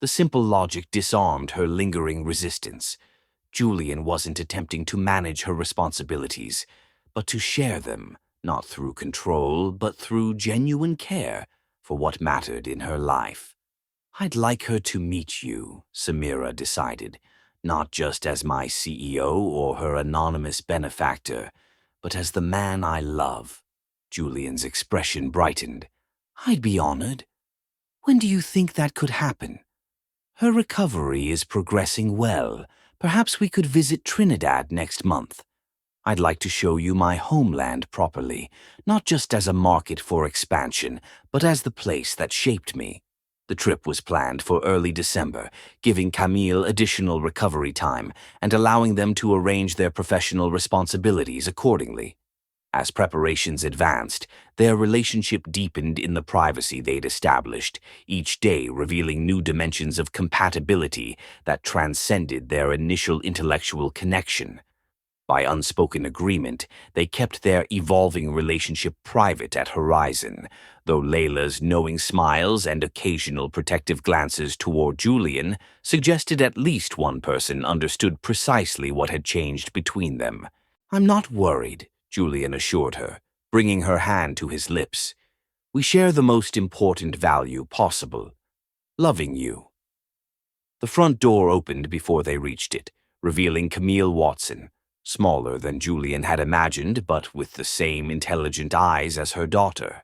The simple logic disarmed her lingering resistance. Julian wasn't attempting to manage her responsibilities, but to share them, not through control, but through genuine care for what mattered in her life. I'd like her to meet you, Samira decided, not just as my CEO or her anonymous benefactor, but as the man I love. Julian's expression brightened. I'd be honored. When do you think that could happen? Her recovery is progressing well. Perhaps we could visit Trinidad next month. I'd like to show you my homeland properly, not just as a market for expansion, but as the place that shaped me. The trip was planned for early December, giving Camille additional recovery time and allowing them to arrange their professional responsibilities accordingly. As preparations advanced, their relationship deepened in the privacy they'd established, each day revealing new dimensions of compatibility that transcended their initial intellectual connection. By unspoken agreement, they kept their evolving relationship private at Horizon, though Layla's knowing smiles and occasional protective glances toward Julian suggested at least one person understood precisely what had changed between them. I'm not worried, Julian assured her, bringing her hand to his lips. We share the most important value possible, loving you. The front door opened before they reached it, revealing Camille Watson, smaller than Julian had imagined, but with the same intelligent eyes as her daughter.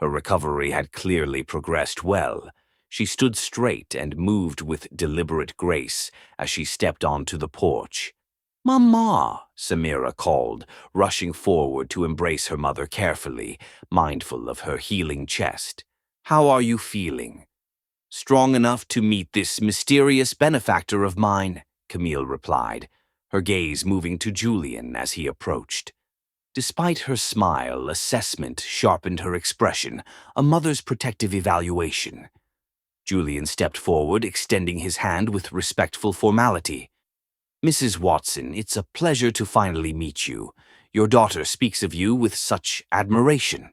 Her recovery had clearly progressed well. She stood straight and moved with deliberate grace as she stepped onto the porch. "Mama," Samira called, rushing forward to embrace her mother carefully, mindful of her healing chest. "How are you feeling?" "Strong enough to meet this mysterious benefactor of mine," Camille replied, her gaze moving to Julian as he approached. Despite her smile, assessment sharpened her expression, a mother's protective evaluation. Julian stepped forward, extending his hand with respectful formality. "Mrs. Watson, it's a pleasure to finally meet you. Your daughter speaks of you with such admiration."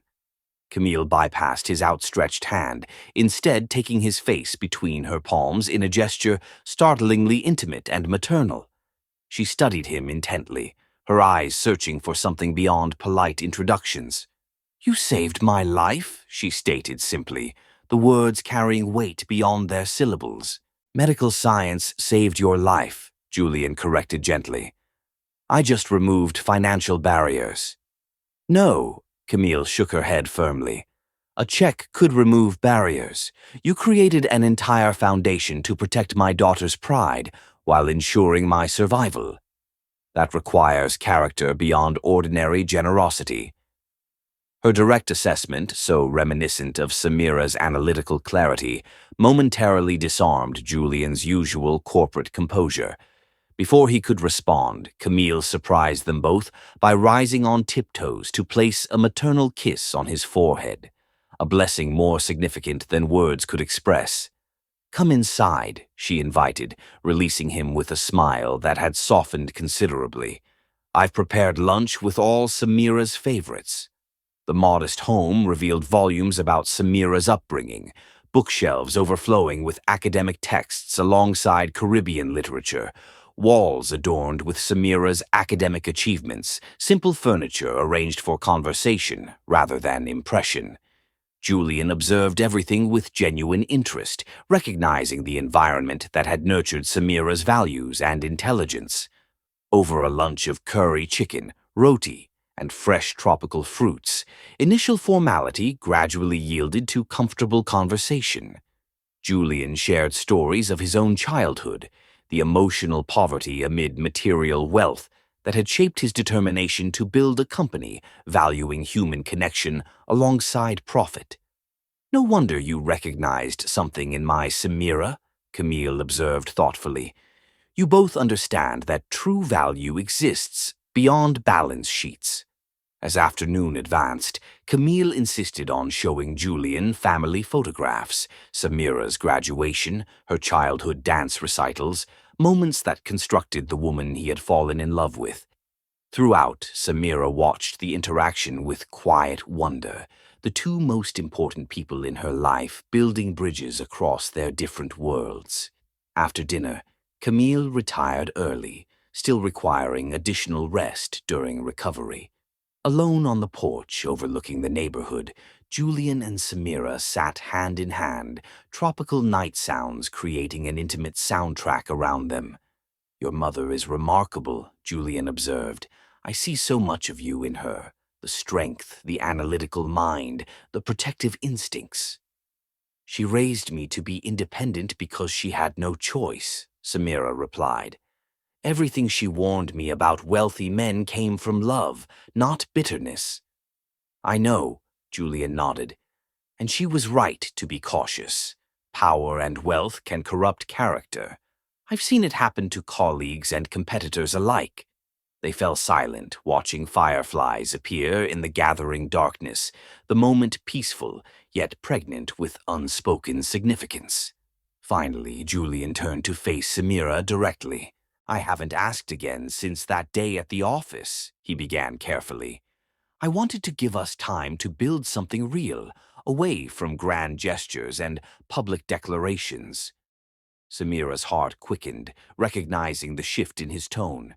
Camille bypassed his outstretched hand, instead taking his face between her palms in a gesture startlingly intimate and maternal. She studied him intently, her eyes searching for something beyond polite introductions. "You saved my life," she stated simply, the words carrying weight beyond their syllables. "Medical science saved your life," Julian corrected gently. "I just removed financial barriers." "No," Camille shook her head firmly. "A check could remove barriers. You created an entire foundation to protect my daughter's pride while ensuring my survival. That requires character beyond ordinary generosity." Her direct assessment, so reminiscent of Samira's analytical clarity, momentarily disarmed Julian's usual corporate composure. Before he could respond, Camille surprised them both by rising on tiptoes to place a maternal kiss on his forehead, a blessing more significant than words could express. "Come inside," she invited, releasing him with a smile that had softened considerably. "I've prepared lunch with all Samira's favorites." The modest home revealed volumes about Samira's upbringing, bookshelves overflowing with academic texts alongside Caribbean literature, walls adorned with Samira's academic achievements, simple furniture arranged for conversation rather than impression. Julian observed everything with genuine interest, recognizing the environment that had nurtured Samira's values and intelligence. Over a lunch of curry chicken, roti, and fresh tropical fruits, initial formality gradually yielded to comfortable conversation. Julian shared stories of his own childhood, the emotional poverty amid material wealth, that had shaped his determination to build a company valuing human connection alongside profit. "No wonder you recognized something in my Samira," Camille observed thoughtfully. "You both understand that true value exists beyond balance sheets." As afternoon advanced, Camille insisted on showing Julian family photographs, Samira's graduation, her childhood dance recitals, moments that constructed the woman he had fallen in love with. Throughout, Samira watched the interaction with quiet wonder, the two most important people in her life building bridges across their different worlds. After dinner, Camille retired early, still requiring additional rest during recovery. Alone on the porch overlooking the neighborhood, Julian and Samira sat hand in hand, tropical night sounds creating an intimate soundtrack around them. "Your mother is remarkable," Julian observed. "I see so much of you in her, the strength, the analytical mind, the protective instincts." "She raised me to be independent because she had no choice," Samira replied. "Everything she warned me about wealthy men came from love, not bitterness." "I know," Julian nodded. "And she was right to be cautious. Power and wealth can corrupt character. I've seen it happen to colleagues and competitors alike." They fell silent, watching fireflies appear in the gathering darkness, the moment peaceful, yet pregnant with unspoken significance. Finally, Julian turned to face Samira directly. "I haven't asked again since that day at the office," he began carefully. "I wanted to give us time to build something real, away from grand gestures and public declarations." Samira's heart quickened, recognizing the shift in his tone.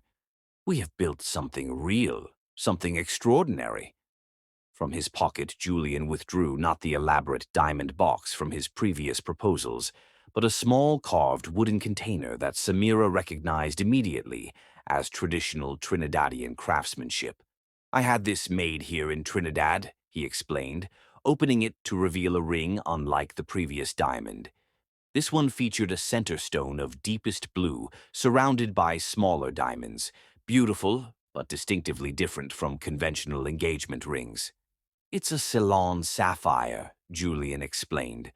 "We have built something real, something extraordinary." From his pocket, Julian withdrew not the elaborate diamond box from his previous proposals, but a small carved wooden container that Samira recognized immediately as traditional Trinidadian craftsmanship. "I had this made here in Trinidad," he explained, opening it to reveal a ring unlike the previous diamond. This one featured a center stone of deepest blue, surrounded by smaller diamonds, beautiful but distinctively different from conventional engagement rings. "It's a Ceylon sapphire," Julian explained.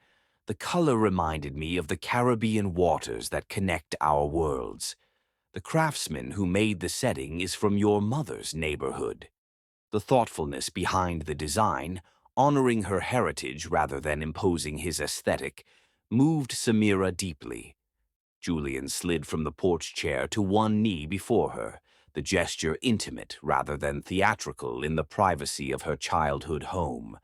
"The color reminded me of the Caribbean waters that connect our worlds. The craftsman who made the setting is from your mother's neighborhood." The thoughtfulness behind the design, honoring her heritage rather than imposing his aesthetic, moved Samira deeply. Julian slid from the porch chair to one knee before her, the gesture intimate rather than theatrical in the privacy of her childhood home.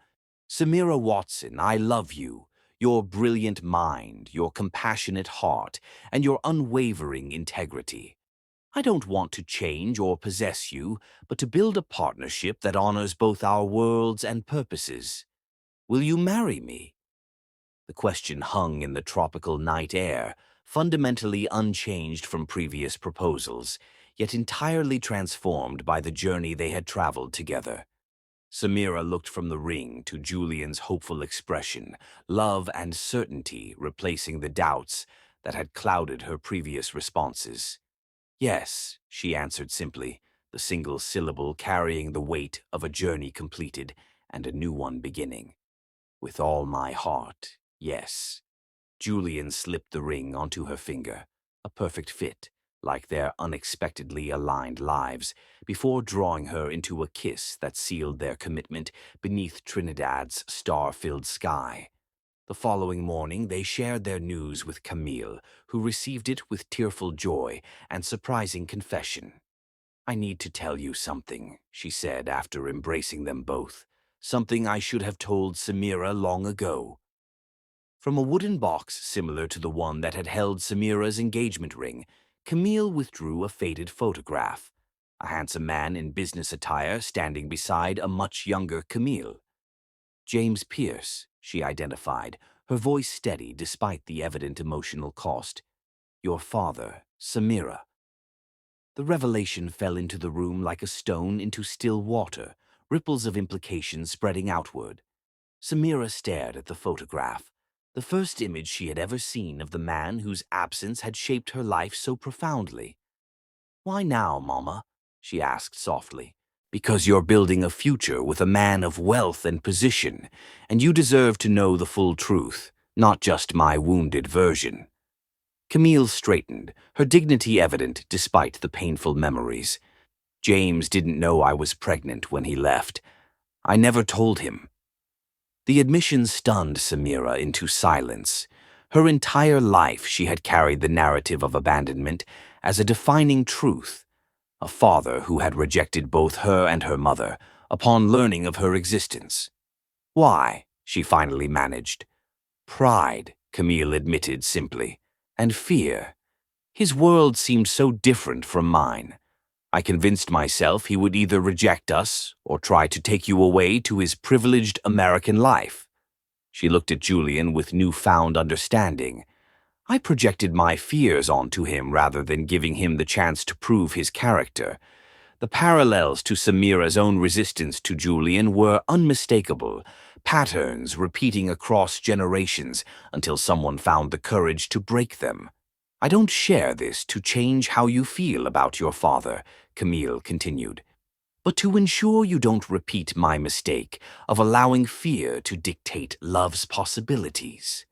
"Samira Watson, I love you. Your brilliant mind, your compassionate heart, and your unwavering integrity. I don't want to change or possess you, but to build a partnership that honors both our worlds and purposes. Will you marry me?" The question hung in the tropical night air, fundamentally unchanged from previous proposals, yet entirely transformed by the journey they had traveled together. Samira looked from the ring to Julian's hopeful expression, love and certainty replacing the doubts that had clouded her previous responses. "Yes," she answered simply, the single syllable carrying the weight of a journey completed and a new one beginning. "With all my heart, yes." Julian slipped the ring onto her finger, a perfect fit, like their unexpectedly aligned lives, before drawing her into a kiss that sealed their commitment beneath Trinidad's star-filled sky. The following morning, they shared their news with Camille, who received it with tearful joy and surprising confession. "I need to tell you something," she said after embracing them both. "Something I should have told Samira long ago." From a wooden box similar to the one that had held Samira's engagement ring, Camille withdrew a faded photograph. A handsome man in business attire standing beside a much younger Camille. "James Pierce," she identified, her voice steady despite the evident emotional cost. "Your father, Samira." The revelation fell into the room like a stone into still water, ripples of implication spreading outward. Samira stared at the photograph, the first image she had ever seen of the man whose absence had shaped her life so profoundly. "Why now, Mama?" she asked softly. Because you're building a future with a man of wealth and position, and you deserve to know the full truth, not just my wounded version. Camille straightened, her dignity evident despite the painful memories. James didn't know I was pregnant when he left. I never told him. The admission stunned Samira into silence. Her entire life she had carried the narrative of abandonment as a defining truth. A father who had rejected both her and her mother upon learning of her existence. Why? She finally managed. Pride, Camille admitted simply, and fear. His world seemed so different from mine. I convinced myself he would either reject us or try to take you away to his privileged American life. She looked at Julian with newfound understanding. I projected my fears onto him rather than giving him the chance to prove his character. The parallels to Samira's own resistance to Julian were unmistakable, patterns repeating across generations until someone found the courage to break them. I don't share this to change how you feel about your father, Camille continued, but to ensure you don't repeat my mistake of allowing fear to dictate love's possibilities.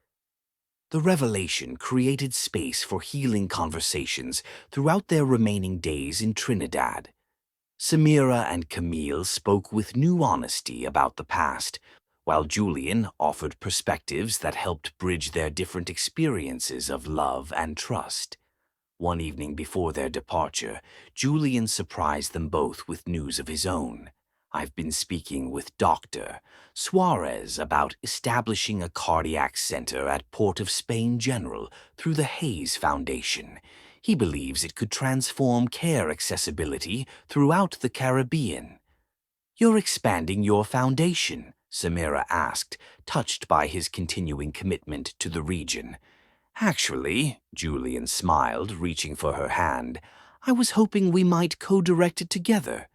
The revelation created space for healing conversations throughout their remaining days in Trinidad. Samira and Camille spoke with new honesty about the past, while Julian offered perspectives that helped bridge their different experiences of love and trust. One evening before their departure, Julian surprised them both with news of his own. I've been speaking with Dr. Suarez about establishing a cardiac center at Port of Spain General through the Hayes Foundation. He believes it could transform care accessibility throughout the Caribbean. You're expanding your foundation, Samira asked, touched by his continuing commitment to the region. Actually, Julian smiled, reaching for her hand, I was hoping we might co-direct it together.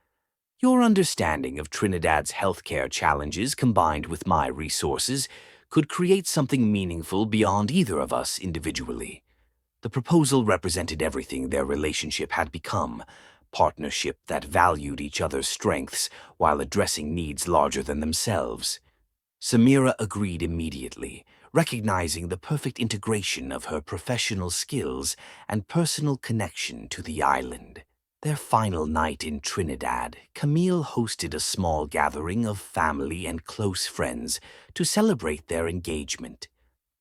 Your understanding of Trinidad's healthcare challenges combined with my resources could create something meaningful beyond either of us individually. The proposal represented everything their relationship had become, partnership that valued each other's strengths while addressing needs larger than themselves. Samira agreed immediately, recognizing the perfect integration of her professional skills and personal connection to the island. Their final night in Trinidad, Camille hosted a small gathering of family and close friends to celebrate their engagement.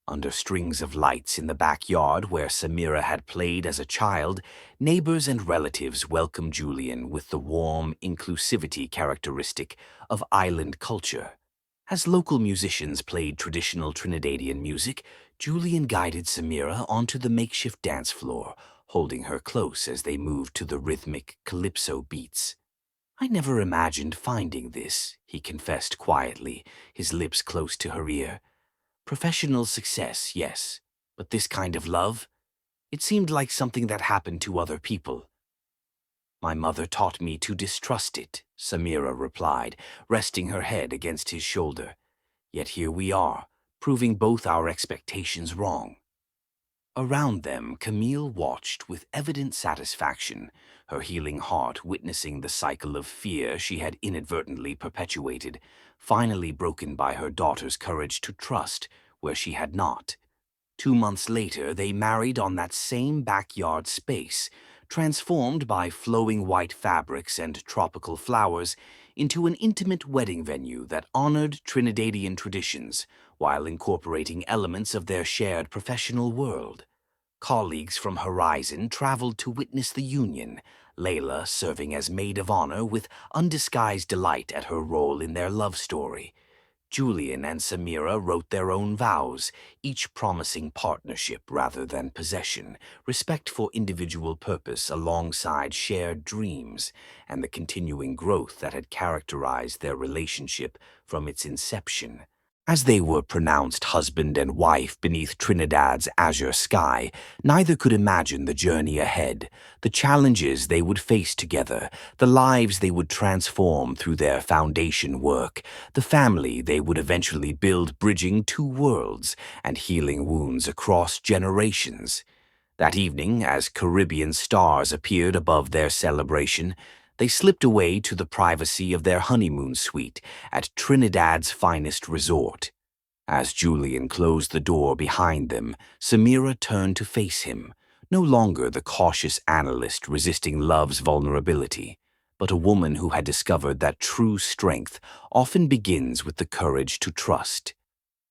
Under strings of lights in the backyard where Samira had played as a child, neighbors and relatives welcomed Julian with the warm inclusivity characteristic of island culture. As local musicians played traditional Trinidadian music, Julian guided Samira onto the makeshift dance floor, holding her close as they moved to the rhythmic calypso beats. I never imagined finding this, he confessed quietly, his lips close to her ear. Professional success, yes, but this kind of love? It seemed like something that happened to other people. My mother taught me to distrust it, Samira replied, resting her head against his shoulder. Yet here we are, proving both our expectations wrong. Around them, Camille watched with evident satisfaction, her healing heart witnessing the cycle of fear she had inadvertently perpetuated, finally broken by her daughter's courage to trust where she had not. 2 months later, they married on that same backyard space, transformed by flowing white fabrics and tropical flowers into an intimate wedding venue that honored Trinidadian traditions while incorporating elements of their shared professional world. Colleagues from Horizon traveled to witness the union, Layla serving as maid of honor with undisguised delight at her role in their love story. Julian and Samira wrote their own vows, each promising partnership rather than possession, respect for individual purpose alongside shared dreams, and the continuing growth that had characterized their relationship from its inception. As they were pronounced husband and wife beneath Trinidad's azure sky, neither could imagine the journey ahead, the challenges they would face together, the lives they would transform through their foundation work, the family they would eventually build bridging 2 worlds and healing wounds across generations. That evening, as Caribbean stars appeared above their celebration, They slipped away to the privacy of their honeymoon suite at Trinidad's finest resort. As Julian closed the door behind them, Samira turned to face him, no longer the cautious analyst resisting love's vulnerability, but a woman who had discovered that true strength often begins with the courage to trust.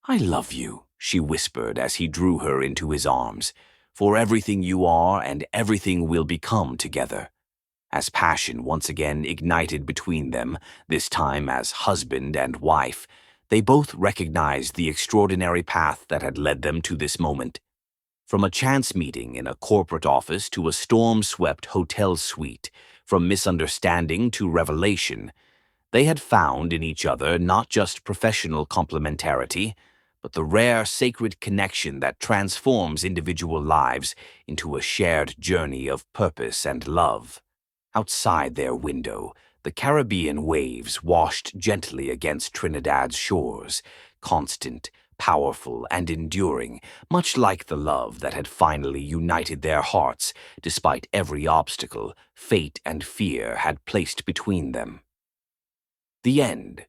"I love you," she whispered as he drew her into his arms, "for everything you are and everything we'll become together." As passion once again ignited between them, this time as husband and wife, they both recognized the extraordinary path that had led them to this moment. From a chance meeting in a corporate office to a storm-swept hotel suite, from misunderstanding to revelation, they had found in each other not just professional complementarity, but the rare sacred connection that transforms individual lives into a shared journey of purpose and love. Outside their window, the Caribbean waves washed gently against Trinidad's shores, constant, powerful, and enduring, much like the love that had finally united their hearts despite every obstacle fate and fear had placed between them. The end.